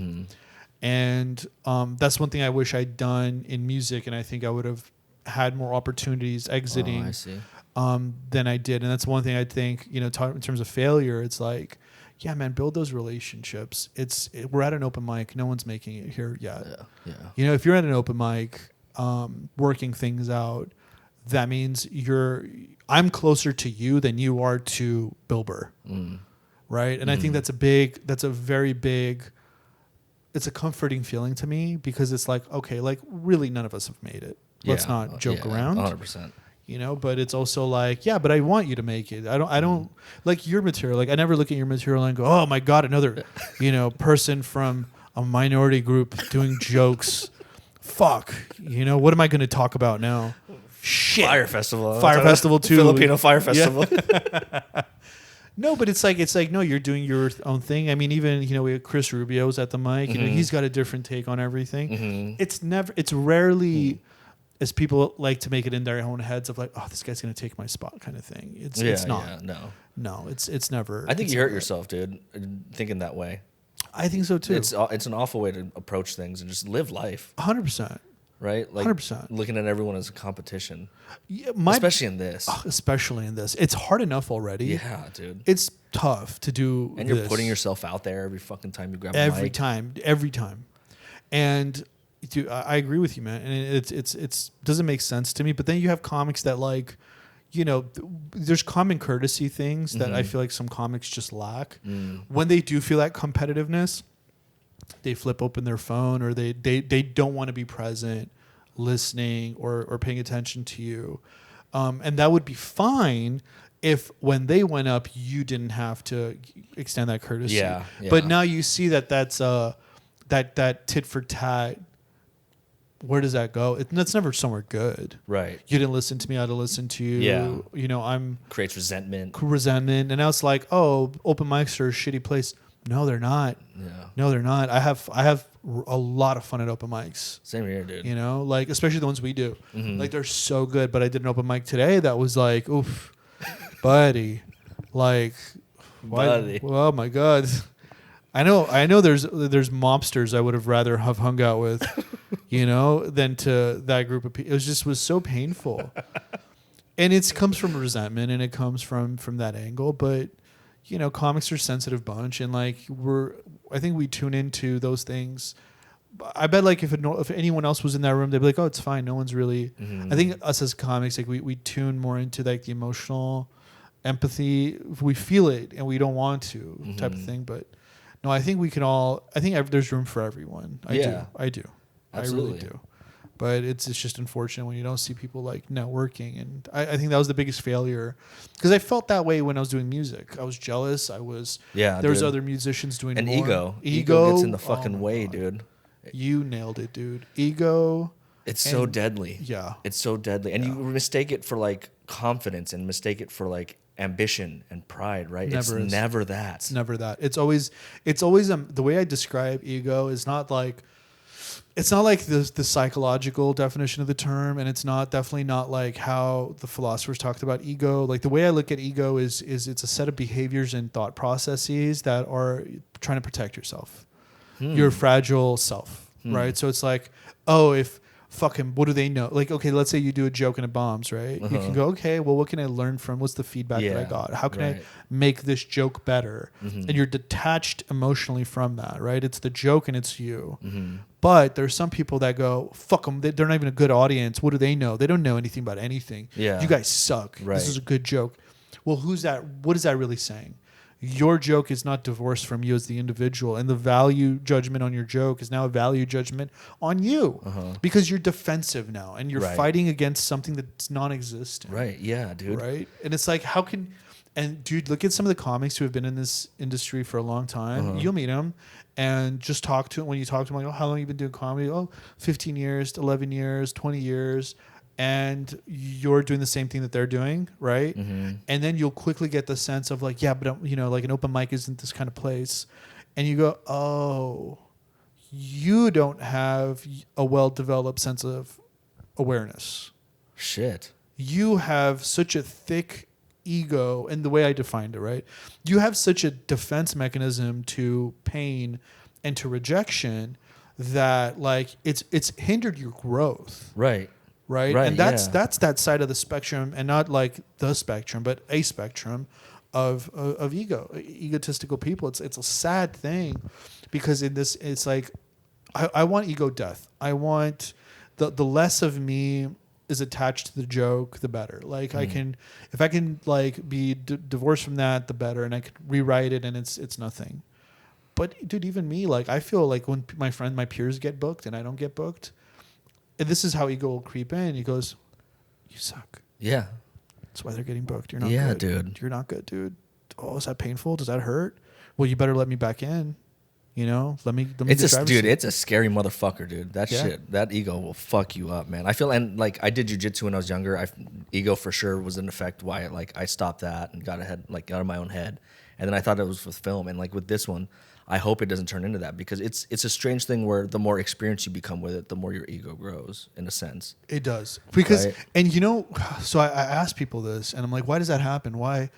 And that's one thing I wish I'd done in music, and I think I would have had more opportunities exiting I see. than I did. And that's one thing I think, you know, in terms of failure, it's like, yeah, man, build those relationships. We're at an open mic. No one's making it here yet. Yeah. You know, if you're at an open mic, working things out, that means I'm closer to you than you are to Bill Burr. Right. And I think that's a very big, it's a comforting feeling to me, because it's like, okay, like really none of us have made it. Let's not joke around. 100%. You know, but it's also like, yeah, but I want you to make it. I don't like your material. Like I never look at your material and go, oh my God, another, you know, person from a minority group doing jokes. Fuck. You know, what am I going to talk about now? Shit. Fire Festival. Fire Festival too. Filipino Fire Festival. Yeah. No, but it's like, no, you're doing your own thing. I mean, even, you know, we have Chris Rubio's at the mic. You know, he's got a different take on everything. It's rarely, as people like to make it in their own heads of like, oh, this guy's going to take my spot kind of thing. It's not. Yeah, No, it's never. I think you hurt yourself, dude, thinking that way. I think so too. It's an awful way to approach things and just live life. 100%. Right? Like 100%. looking at everyone as a competition. Yeah, especially in this. Especially in this. It's hard enough already. Yeah, dude. It's tough to do. And you're putting yourself out there every fucking time you grab a mic. Every time. And dude, I agree with you, man. And it's doesn't make sense to me. But then you have comics that like, you know, there's common courtesy things that I feel like some comics just lack. When they do feel that competitiveness, they flip open their phone, or they don't want to be present, listening, or paying attention to you. And that would be fine if when they went up, you didn't have to extend that courtesy. Yeah. But now you see that's that tit for tat. Where does that go? That's never somewhere good. Right. You didn't listen to me. I had to listen to you. Yeah. You know, creates resentment. And now it's like, oh, open mics are a shitty place. No, they're not. Yeah. No, they're not. I have a lot of fun at open mics. Same here, dude. You know, like especially the ones we do. Like they're so good. But I did an open mic today that was like, oof, buddy, like, why? Buddy. Oh my god. I know. There's mobsters I would have rather have hung out with, you know, than to that group of people. It was so painful, and it comes from resentment and it comes from that angle. But you know, comics are a sensitive bunch, and like I think we tune into those things. I bet like if anyone else was in that room, they'd be like, oh, it's fine. No one's really. I think us as comics, like we tune more into like the emotional empathy. We feel it and we don't want to type of thing, but. No, I think we can all. I think there's room for everyone. I do. Absolutely. I really do. But it's just unfortunate when you don't see people like networking, and I think that was the biggest failure because I felt that way when I was doing music. I was jealous. There was other musicians doing and more. Ego gets in the fucking way, dude. You nailed it, dude. Ego. It's so deadly. Yeah, it's so deadly, and you mistake it for like confidence and mistake it for like ambition and pride, right? It's never that. It's never that. It's always the way I describe ego is not like the psychological definition of the term, and it's definitely not like how the philosophers talked about ego. Like the way I look at ego is it's a set of behaviors and thought processes that are trying to protect yourself, your fragile self, right? So it's like, oh, if fucking, what do they know? Like, okay, let's say you do a joke and it bombs, right? You can go, okay, well, what can I learn from? What's the feedback that I got? How can I make this joke better? And you're detached emotionally from that, right? It's the joke and it's you. But there's some people that go, fuck them. They're not even a good audience. What do they know? They don't know anything about anything. Yeah. You guys suck. Right. This is a good joke. Well, who's that? What is that really saying? Your joke is not divorced from you as the individual, and the value judgment on your joke is now a value judgment on you because you're defensive now and you're fighting against something that's non-existent. Right. Yeah, dude. Right. And it's like, dude, look at some of the comics who have been in this industry for a long time. You'll meet them and just talk to them. When you talk to them, like, oh, how long have you been doing comedy? Oh, 15 years, 11 years, 20 years. And you're doing the same thing that they're doing, right? And then you'll quickly get the sense of like, yeah, but you know, like an open mic isn't this kind of place. And you go, oh, you don't have a well-developed sense of awareness. Shit. You have such a thick ego, and the way I defined it, right? You have such a defense mechanism to pain and to rejection that like it's hindered your growth. Right. Right. And that's that side of the spectrum, and not like the spectrum, but a spectrum of egotistical people. It's a sad thing because in this, it's like, I want ego death. I want the less of me is attached to the joke, the better. Like if I can like be divorced from that, the better. And I could rewrite it and it's nothing. But dude, even me, like I feel like when my peers get booked and I don't get booked, and this is how ego will creep in. He goes, you suck. Yeah. That's why they're getting booked. You're not good. Dude. You're not good, dude. Oh, is that painful? Does that hurt? Well, you better let me back in. You know, let me. It's a scary motherfucker, dude. That shit, that ego will fuck you up, man. I feel, and like I did jujitsu when I was younger. Ego for sure was an effect why I stopped that and got out of my own head. And then I thought it was with film, and like with this one, I hope it doesn't turn into that because it's a strange thing where the more experienced you become with it, the more your ego grows in a sense. It does because, and you know, so I ask people this, and I'm like, why does that happen? Why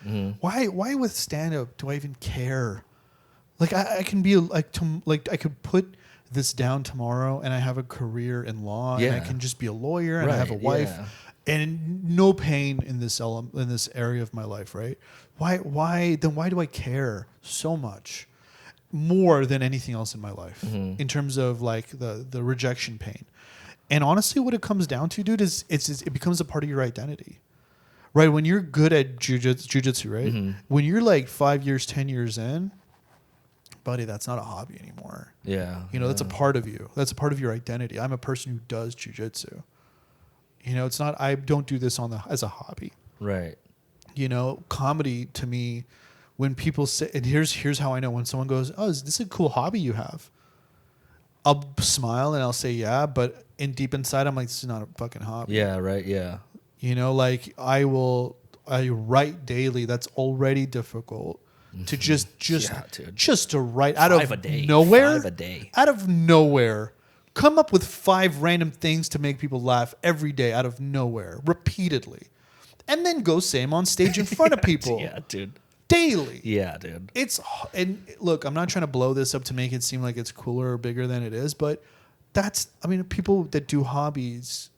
with stand up do I even care? Like I can be like I could put this down tomorrow, and I have a career in law, and I can just be a lawyer, and I have a wife, and no pain in this area of my life, right? Why do I care so much? More than anything else in my life in terms of like the rejection pain. And honestly, what it comes down to, dude, is it becomes a part of your identity, right? When you're good at jujitsu, right? When you're like 5 years, 10 years in, buddy, that's not a hobby anymore. Yeah. You know, that's a part of you. That's a part of your identity. I'm a person who does jujitsu. You know, it's not, I don't do this as a hobby. Right. You know, comedy to me, when people say, and here's how I know, when someone goes, oh, is this a cool hobby you have? I'll smile and I'll say, yeah, but deep inside, I'm like, this is not a fucking hobby. Yeah, right, yeah. You know, like I write daily. That's already difficult. to just Yeah, dude. just to write out 5 of a day. nowhere, 5 a day. out of nowhere, come up with 5 random things to make people laugh every day out of nowhere, repeatedly, and then go say them on stage in front of people. Yeah, dude. Daily. Yeah, dude. And look, I'm not trying to blow this up to make it seem like it's cooler or bigger than it is, but people that do hobbies,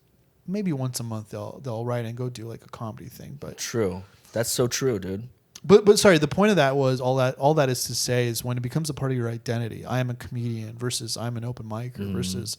maybe once a month they'll write and go do like a comedy thing. But True. That's so true, dude. But sorry, the point of that was all that is to say is when it becomes a part of your identity, I am a comedian versus I'm an open micer versus,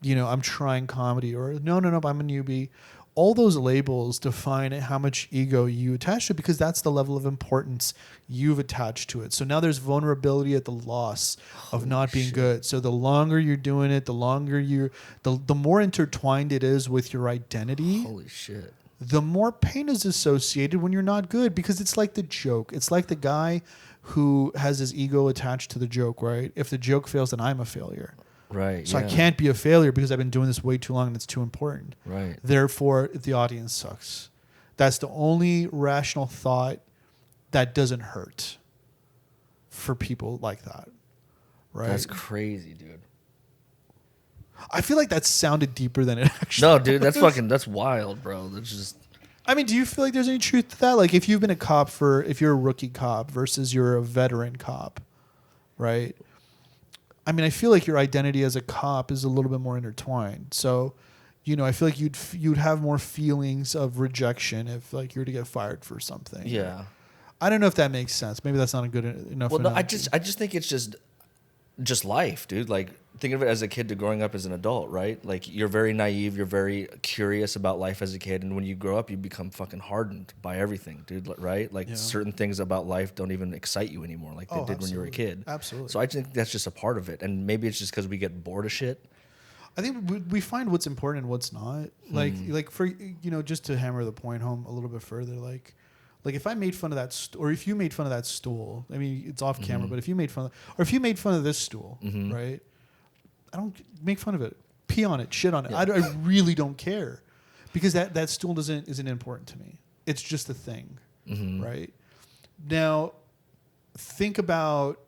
I'm trying comedy or no, I'm a newbie. All those labels define how much ego you attach to it because that's the level of importance you've attached to it. So now there's vulnerability at the loss of not being good. So the longer you're doing it, the more intertwined it is with your identity. Holy shit. The more pain is associated when you're not good because it's like the joke. It's like the guy who has his ego attached to the joke, right? If the joke fails, then I'm a failure. Right. So yeah. I can't be a failure because I've been doing this way too long and it's too important. Right. Therefore, the audience sucks. That's the only rational thought that doesn't hurt for people like that. Right? That's crazy, dude. I feel like that sounded deeper than it actually No, dude, was. that's wild, bro. That's just I mean, do you feel like there's any truth to that? Like if you've been a cop if you're a rookie cop versus you're a veteran cop, right? I mean, I feel like your identity as a cop is a little bit more intertwined. So, I feel like you'd have more feelings of rejection if like you were to get fired for something. yeah. I don't know if that makes sense. Maybe that's not a good enough. Well, no, I analogy. just think it's just life, dude. Like think of it as a kid to growing up as an adult, right? Like you're very naive, you're very curious about life as a kid, and when you grow up, you become fucking hardened by everything, dude. Right? Like certain things about life don't even excite you anymore, like they did when you were a kid. Absolutely. So I think that's just a part of it, and maybe it's just because we get bored of shit. I think we find what's important and what's not. Like for just to hammer the point home a little bit further, like if I made fun of that or if you made fun of that stool, I mean it's off camera, but if you made fun of this stool, right? I don't make fun of it, pee on it, shit on it. Yeah. I really don't care because that stool isn't important to me. It's just a thing, right? Now, think about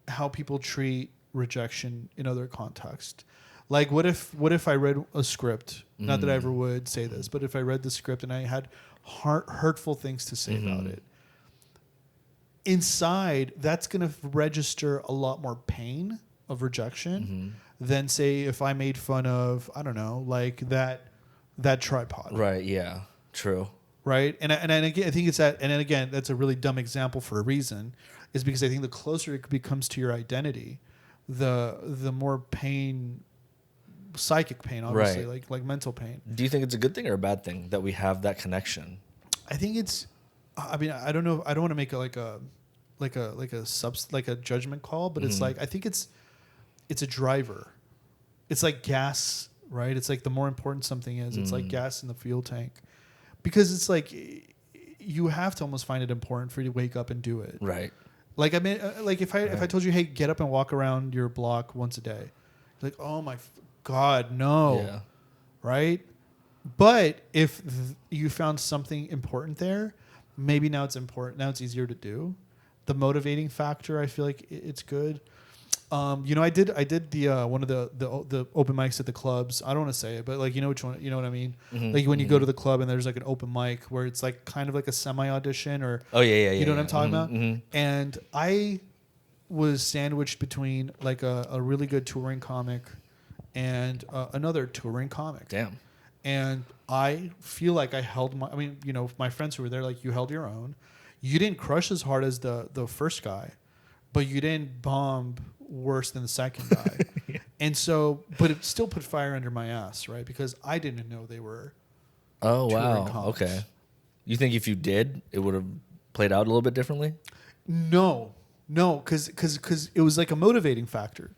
how people treat rejection in other contexts. Like, what if I read a script? Not that I ever would say this, but if I read the script and I had hurtful things to say about it, inside that's going to register a lot more pain of rejection than say if I made fun of like that tripod. Right. Yeah. True. Right. And again, I think it's that. And then again, that's a really dumb example for a reason, is because I think the closer it becomes to your identity, the more pain. Psychic pain, obviously, right. like mental pain. Do you think it's a good thing or a bad thing that we have that connection? I think it's. I mean, I don't know. I don't want to make it like a judgment call, but it's like I think it's a driver. It's like gas, right? It's like the more important something is, it's like gas in the fuel tank, because it's like you have to almost find it important for you to wake up and do it. Right. Like I mean, like if I told you, hey, get up and walk around your block once a day, you're like, oh my God, no. Yeah. Right? But if you found something important there, maybe now it's important. Now it's easier to do. The motivating factor, I feel like it's good. I did the one of the open mics at the clubs. I don't want to say it, but like which one? You know what I mean? Like when you go to the club and there's like an open mic where it's like kind of like a semi audition or you know what I'm talking about? And I was sandwiched between like a really good touring comic and another touring comic. Damn. And I feel like I held my friends who were there, like, you held your own. You didn't crush as hard as the first guy, but you didn't bomb worse than the second guy. Yeah. And so, but it still put fire under my ass, right? Because I didn't know they were touring comics. Okay. You think if you did, it would have played out a little bit differently? No, because it was like a motivating factor.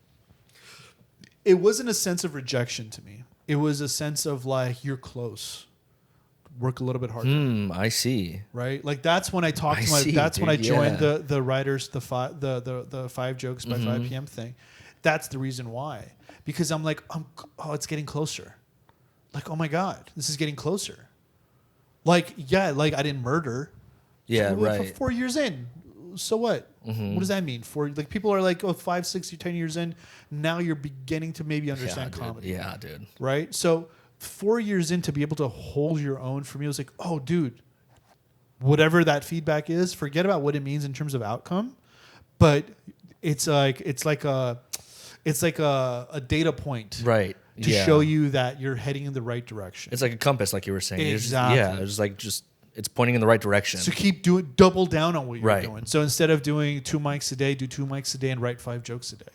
It wasn't a sense of rejection to me. It was a sense of like, you're close. Work a little bit harder. I see. Right? Like that's when I talked to my. That's when I joined the writers the 5 jokes by 5 p.m. thing. That's the reason why. Because I'm like, it's getting closer. Like, oh my God, this is getting closer. Like, yeah, like I didn't murder. Yeah, so right. 4 years in, so what? What does that mean? For like people are like, oh, 5, 6, 10 years in, now you're beginning to maybe understand comedy. Yeah, dude. Right? So 4 years in to be able to hold your own, for me, it was like, oh, dude, whatever that feedback is, forget about what it means in terms of outcome, but it's like a data point, Right. to show you that you're heading in the right direction. It's like a compass, like you were saying. Exactly. It's pointing in the right direction. So double down on what you're Right. doing. So instead of doing 2 mics a day, do 2 mics a day and write 5 jokes a day.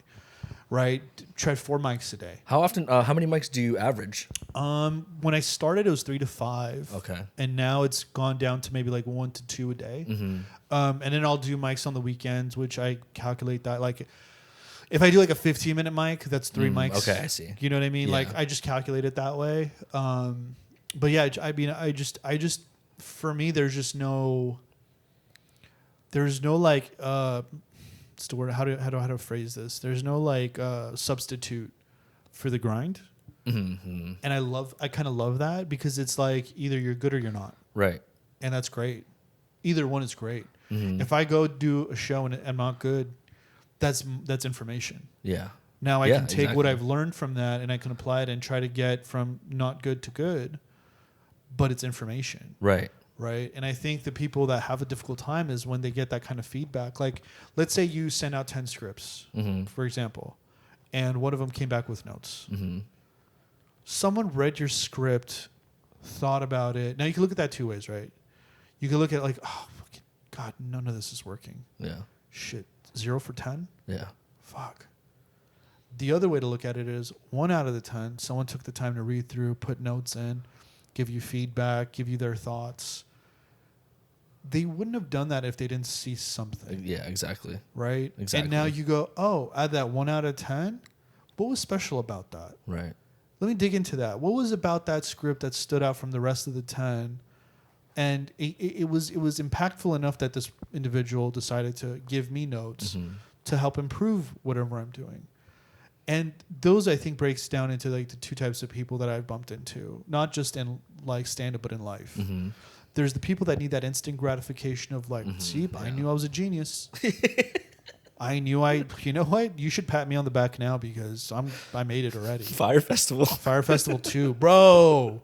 Right? Try 4 mics a day. How often? How many mics do you average? When I started, it was 3 to 5. Okay. And now it's gone down to maybe like 1 to 2 a day. And then I'll do mics on the weekends, which I calculate that like. If I do like a 15-minute mic, that's 3 mics. Okay, I see. You know what I mean? Yeah. Like I just calculate it that way. But yeah, I mean, I just for me, there's no like what's the word? How to phrase this? There's no like substitute for the grind. And I kind of love that because it's like either you're good or you're not. Right. And that's great. Either one is great. If I go do a show and I'm not good, that's information. Yeah. Now I can take what I've learned from that and I can apply it and try to get from not good to good, but it's information. Right. Right. And I think the people that have a difficult time is when they get that kind of feedback. Like, let's say you send out 10 scripts, for example, and one of them came back with notes. Someone read your script, thought about it. Now you can look at that 2 ways, right? You can look at like, oh, God, none of this is working. Yeah. Shit. 0 for 10? Yeah. Fuck. The other way to look at it is 1 out of the 10, someone took the time to read through, put notes in, give you feedback, give you their thoughts. They wouldn't have done that if they didn't see something. Yeah, exactly. Right? Exactly. And now you go, oh, out of that 1 out of 10, what was special about that? Right. Let me dig into that. What was about that script that stood out from the rest of the 10? And it was impactful enough that this individual decided to give me notes to help improve whatever I'm doing. And those, I think, breaks down into like the 2 types of people that I've bumped into, not just in like stand-up, but in life. There's the people that need that instant gratification of like, see, I knew I was a genius. I knew you know what? You should pat me on the back now because I made it already. Fyre Festival. Fyre Festival 2. Bro.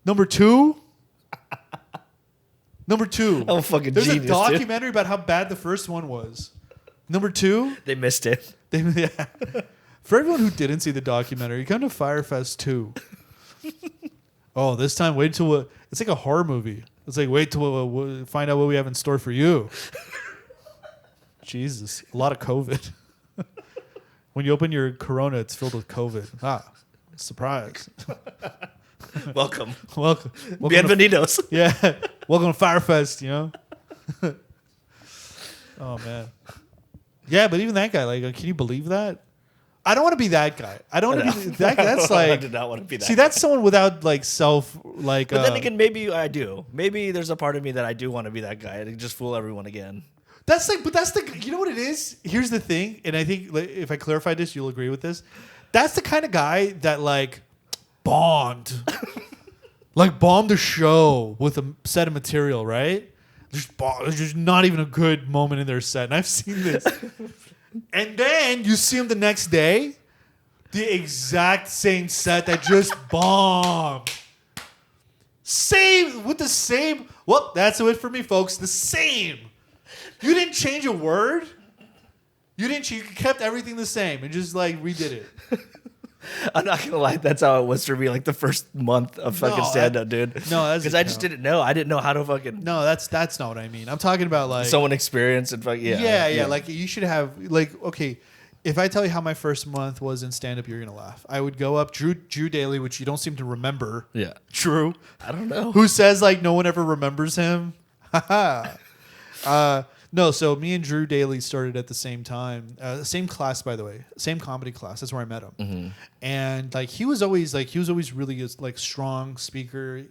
Number 2? Number 2. I'm a fucking There's genius, a documentary about how bad the first one was. Number 2. They missed it. Yeah. For everyone who didn't see the documentary, come to Fyre Fest 2. Oh, this time wait till it's like a horror movie. It's like wait till we'll find out what we have in store for you. Jesus, a lot of COVID. When you open your Corona, it's filled with COVID. Surprise. Welcome. Welcome. Bienvenidos. Yeah. Welcome to Fyre Fest, you know? Oh, man. Yeah, but even that guy, like, can you believe that? I don't want to be that guy. I don't want to be that guy. That's like... I did not want to be that See, guy. that's someone without, like, self, like... But then again, maybe I do. Maybe there's a part of me that I do want to be that guy and just fool everyone again. That's like... But that's the... You know what it is? Here's the thing, and I think like, if I clarify this, you'll agree with this. That's the kind of guy that, like, bombed. Like, bombed a show with a set of material, right? There's just not even a good moment in their set. And I've seen this. And then you see them the next day, the exact same set that just bombed. Same, with the same. Well, that's it for me, folks. The same. You didn't change a word. You kept everything the same and just like redid it. I'm not gonna lie, that's how it was for me. Like the first month of fucking stand-up, dude. No, that's because I just didn't know. I didn't know how to fucking. No, that's not what I mean. I'm talking about like someone experience and fucking yeah. Like you should have like okay. If I tell you how my first month was in stand-up, you're gonna laugh. I would go up Drew Daly, which you don't seem to remember. Yeah, Drew. I don't know who says like no one ever remembers him. No, so me and Drew Daly started at the same time, same class, by the way, same comedy class. That's where I met him, and like he was always really like strong speaker.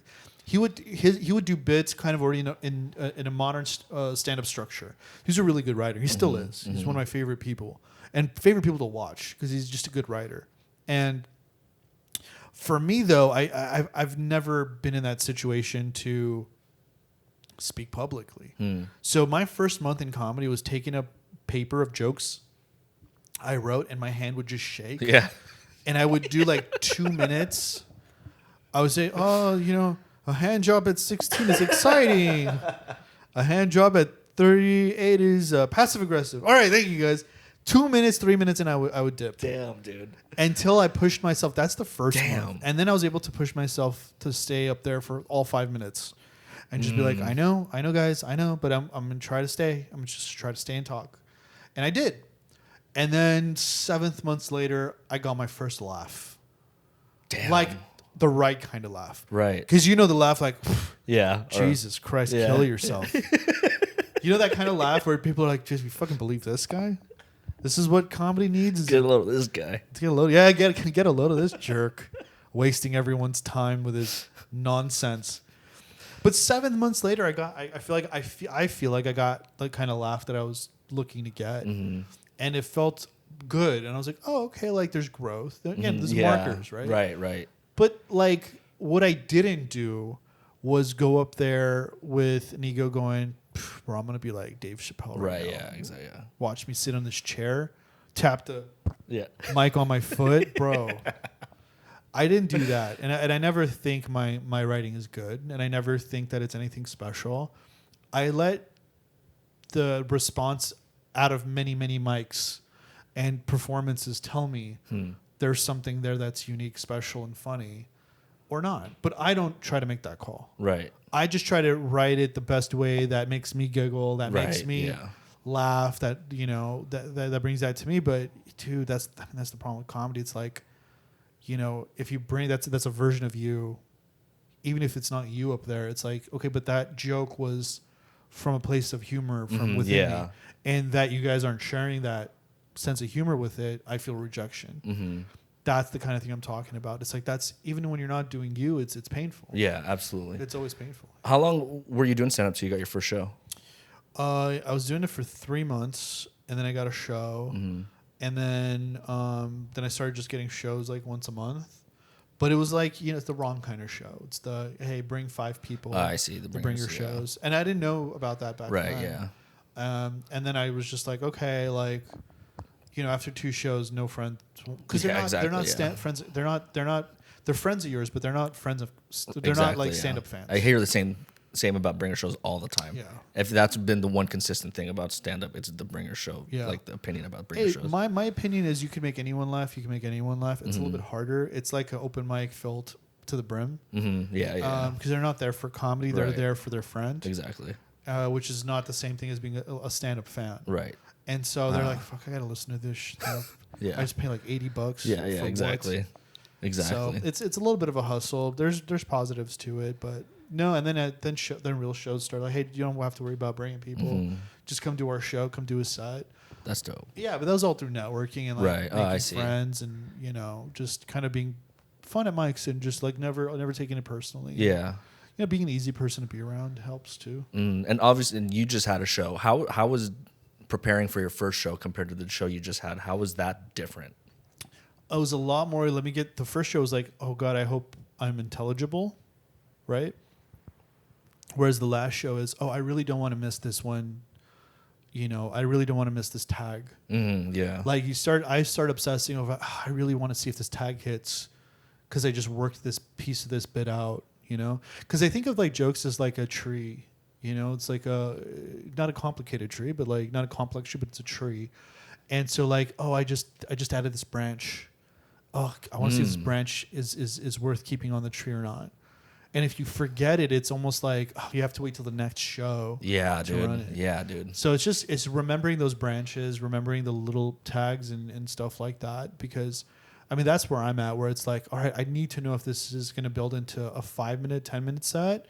He would do bits kind of already in a modern stand-up structure. He's a really good writer. He still is. He's one of my favorite people to watch because he's just a good writer. And for me though, I've never been in that situation to speak publicly. So my first month in comedy was taking a paper of jokes I wrote, and my hand would just shake. Yeah. And I would do like 2 minutes. I would say, oh, a hand job at 16 is exciting. A hand job at 38 is passive aggressive. All right, thank you guys. 2 minutes, 3 minutes, and I would dip. Damn, dude. Until I pushed myself. That's the first Damn. one. And then I was able to push myself to stay up there for all 5 minutes. And just be like, I know, guys, I know, but I'm going to try to stay. I'm just try to stay and talk. And I did. And then 7 months later, I got my first laugh. Damn. Like the right kind of laugh. Right. Because the laugh like, Yeah. Jesus Christ, kill yourself. That kind of laugh where people are like, "Just you fucking believe this guy? This is what comedy needs? Get a load of this guy. Get a load. Yeah, get a load of this jerk, wasting everyone's time with his nonsense." But 7 months later, I feel like I got the kind of laugh that I was looking to get, and it felt good. And I was like, "Oh, okay, like there's growth. Again, there's markers, right? Right. But like what I didn't do was go up there with an ego going, bro, I'm gonna be like Dave Chappelle right now. Yeah, exactly. Yeah. Watch me sit on this chair, tap the Yeah. mic on my foot, bro. I didn't do that, and I never think my writing is good, and I never think that it's anything special. I let the response out of many mics and performances tell me there's something there that's unique, special, and funny, or not. But I don't try to make that call. Right. I just try to write it the best way that makes me giggle, that makes me laugh, that that brings that to me. But dude, that's the problem with comedy. It's like, if you bring that's a version of you, even if it's not you up there, it's like, okay, but that joke was from a place of humor from within me, and that you guys aren't sharing that sense of humor with it. I feel rejection. That's the kind of thing I'm talking about. It's like that's even when you're not doing you, it's painful. Yeah, absolutely. It's always painful. How long were you doing stand-up till you got your first show? I was doing it for 3 months, and then I got a show, and then I started just getting shows like once a month. But it was like, it's the wrong kind of show. It's the, hey, bring 5 people. I see. To bring your shows. And I didn't know about that back then. Right, yeah. And then I was just like, okay, like, after 2 shows, no friends. Because they're not friends. They're friends of yours, but they're not friends of, they're not like stand-up fans. I hear the same about bringer shows all the time. Yeah. If that's been the one consistent thing about stand-up, it's the bringer show. Yeah. Like the opinion about bringer shows. My opinion is you can make anyone laugh. You can make anyone laugh. It's a little bit harder. It's like an open mic filled to the brim. Yeah. Because they're not there for comedy. They're there for their friend. Exactly. Which is not the same thing as being a stand-up fan. Right. And so they're like, fuck, I got to listen to this stuff. Yeah. I just pay like $80. Yeah, exactly. What? Exactly. So it's a little bit of a hustle. There's positives to it, but no. And then real shows start like, hey, you don't have to worry about bringing people. Just come to our show. Come do a set. That's dope. Yeah, but that was all through networking and like making friends and just kind of being fun at mics and just like never taking it personally. Yeah. Being an easy person to be around helps too. And obviously, you just had a show. How was preparing for your first show compared to the show you just had? How was that different? It was a lot more. The first show was like, oh God, I hope I'm intelligible, right? Whereas the last show is, oh, I really don't want to miss this one. I really don't want to miss this tag. Yeah. Like I start obsessing over, I really want to see if this tag hits because I just worked this piece of this bit out, Because I think of like jokes as like a tree, It's like not a complicated tree, but like not a complex tree, but it's a tree. And so like, oh, I just added this branch. Oh, I want to see if this branch is worth keeping on the tree or not. And if you forget it, it's almost like you have to wait till the next show. Yeah, to run it. Yeah, dude. So it's remembering those branches, remembering the little tags and stuff like that. Because, that's where I'm at, where it's like, all right, I need to know if this is going to build into a 5-minute, 10-minute set,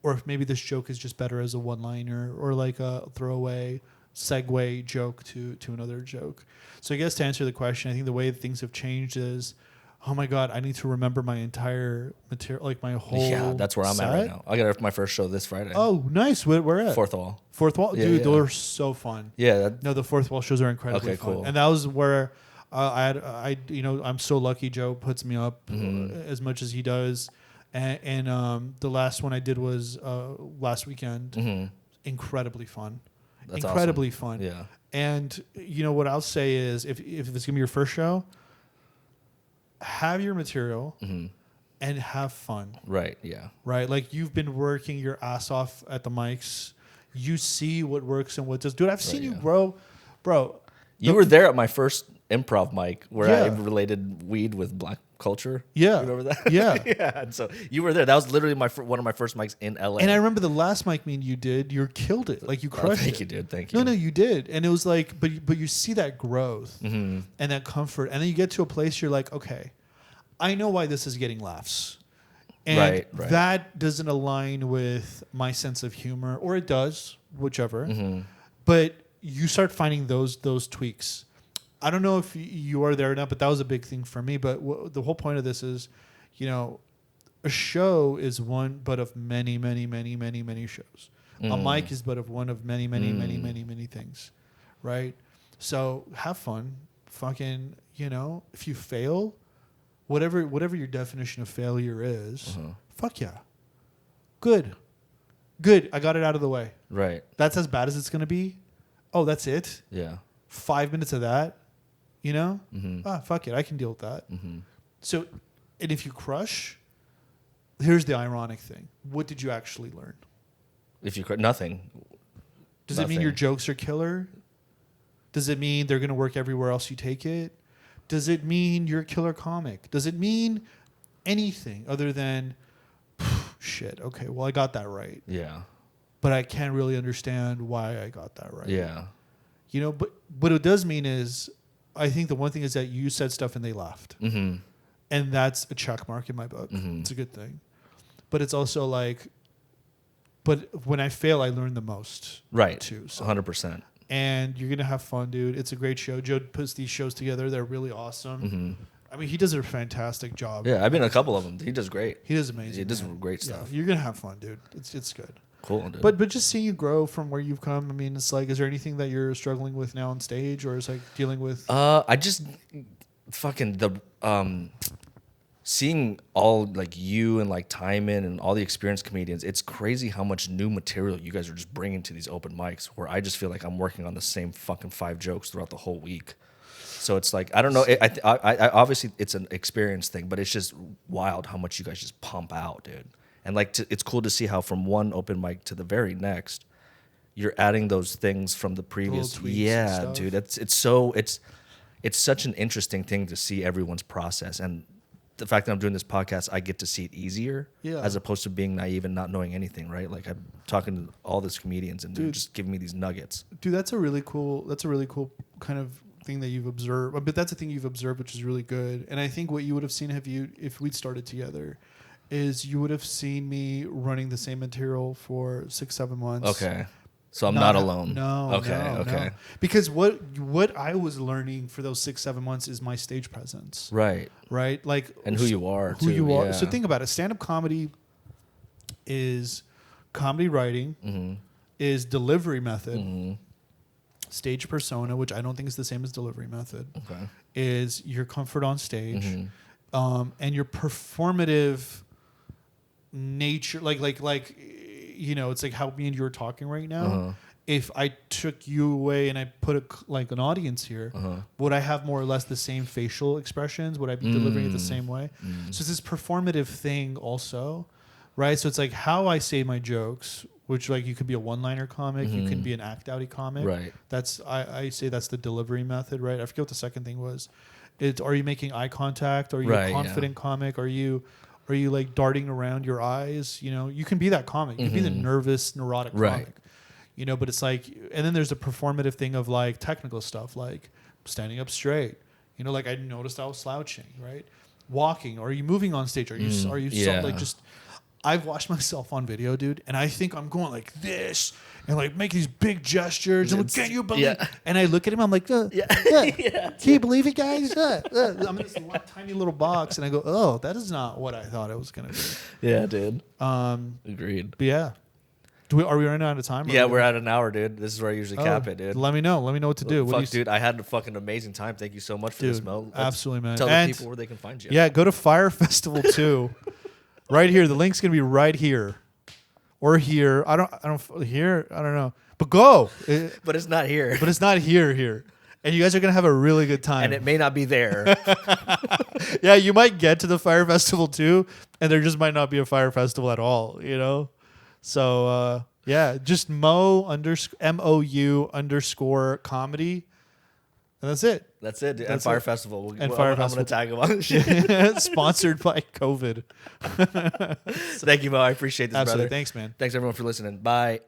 or if maybe this joke is just better as a one-liner or like a throwaway segue joke to another joke. So I guess to answer the question, I think the way things have changed is, oh my God, I need to remember my entire material, like my whole. Yeah, that's where I'm set. at right now. I got my first show this Friday. Oh, nice. Where at? Fourth Wall. Fourth Wall, dude. Those are so fun. Yeah. No, the Fourth Wall shows are incredibly fun. Cool. And that was where I'm so lucky. Joe puts me up as much as he does, and the last one I did was last weekend. Incredibly fun. That's incredibly awesome. fun. Yeah. And you know what I'll say is, if it's gonna be your first show, have your material and have fun. Right. Yeah. Right. Like, you've been working your ass off at the mics. You see what works and what does. Dude, I've seen you grow, bro. You were there at my first improv mic where I Yeah. related weed with black culture. Yeah. You remember that? Yeah. Yeah. And so you were there. That was literally one of my first mics in LA. And I remember the last mic mean you did, you killed it. Like, you crushed it. Thank you, dude. Thank you. No, you did. And it was like, but you see that growth and that comfort. And then you get to a place you're like, okay, I know why this is getting laughs. And Right. that doesn't align with my sense of humor, or it does, whichever. But you start finding those tweaks. I don't know if you are there or not, but that was a big thing for me. But the whole point of this is, you know, a show is one but of many, many, many, many, many shows. A mic is but of one of many, many, many, many, many things, right? So have fun. Fucking, you know, if you fail, whatever your definition of failure is, fuck yeah. Good. I got it out of the way. Right. That's as bad as it's going to be. Oh, that's it? Yeah. 5 minutes of that, you know? Fuck it. I can deal with that. So, and if you crush, here's the ironic thing. What did you actually learn? If you nothing. Does it mean your jokes are killer? Does it mean they're going to work everywhere else you take it? Does it mean you're a killer comic? Does it mean anything other than, shit, okay, well, I got that right. Yeah. But I can't really understand why I got that right. Yeah. You know, but what it does mean is, I think the one thing is that you said stuff and they laughed. And that's a check mark in my book. It's a good thing. But it's also like, but when I fail, I learn the most. Right. Too. So. 100%. And you're going to have fun, dude. It's a great show. Joe puts these shows together. They're really awesome. I mean, he does a fantastic job. Yeah, I've been in a couple of them. He does great. He does amazing. He does great stuff. Yeah, you're going to have fun, dude. It's good. Cool, dude. But just seeing you grow from where you've come, I mean, it's like, is there anything that you're struggling with now on stage, or is like dealing with? I just fucking seeing all like you and like Timon and all the experienced comedians. It's crazy how much new material you guys are just bringing to these open mics, where I just feel like I'm working on the same fucking 5 jokes throughout the whole week. So it's like, I don't know. I obviously it's an experience thing, but it's just wild how much you guys just pump out, dude. And like, it's cool to see how from one open mic to the very next, you're adding those things from the previous. Yeah, dude. It's such an interesting thing to see everyone's process, and the fact that I'm doing this podcast, I get to see it easier, as opposed to being naive and not knowing anything, right? Like, I'm talking to all these comedians, and they're just giving me these nuggets. Dude, that's a really cool kind of thing that you've observed. But that's a thing you've observed, which is really good. And I think what you would have seen if we'd started together is you would have seen me running the same material for 6-7 months. Okay. So I'm not alone. No. Okay. No, Okay. No. Because what I was learning for those 6-7 months is my stage presence. Right. Right. Like, and who you are. Who too, you are. Yeah. So think about it. Stand-up comedy is comedy writing, is delivery method, stage persona, which I don't think is the same as delivery method. Okay. Is your comfort on stage, and your performative nature, like you know, it's like how me and you are talking right now. If I took you away and I put an audience here, would I have more or less the same facial expressions? Would I be delivering it the same way? So it's this performative thing also, right? So it's like how I say my jokes, which like you could be a one-liner comic, you can be an act-outy comic. Right. That's I say that's the delivery method, right? I forget what the second thing was. Are you making eye contact? Are you a confident comic? Are you like darting around your eyes? You know, you can be that comic. You can be the nervous, neurotic comic. You know, but it's like, and then there's a performative thing of like technical stuff, like standing up straight. You know, like I noticed I was slouching, right? Walking. Are you moving on stage? Are you like just? I've watched myself on video, dude, and I think I'm going like this and like make these big gestures. And like, can you believe? Yeah. And I look at him, I'm like, can you believe it, guys? I'm in this tiny little box, and I go, oh, that is not what I thought it was gonna be. Yeah, dude. Agreed. But yeah. Are we running out of time? Yeah, we're at an hour, dude. This is where I usually cap it, dude. Let me know. Let me know what to do. Dude, I had a fucking amazing time. Thank you so much for this, Mo. Absolutely, man. Tell the people where they can find you. Yeah, go to Fyre Festival 2. Right here. The link's gonna be right here, or here. I don't here. I don't know. But go. But it's not here. But it's not here. And you guys are gonna have a really good time. And it may not be there. Yeah, you might get to the Fyre Festival too, and there just might not be a Fyre Festival at all. You know. So yeah, just MOU _comedy. And that's it. That's it. And That's Fyre it. Festival. And Fyre I'm going Festival. to tag him on the shit. Sponsored by COVID. Thank you, Mo. I appreciate this, Absolutely. brother. Thanks, man. Thanks, everyone, for listening. Bye.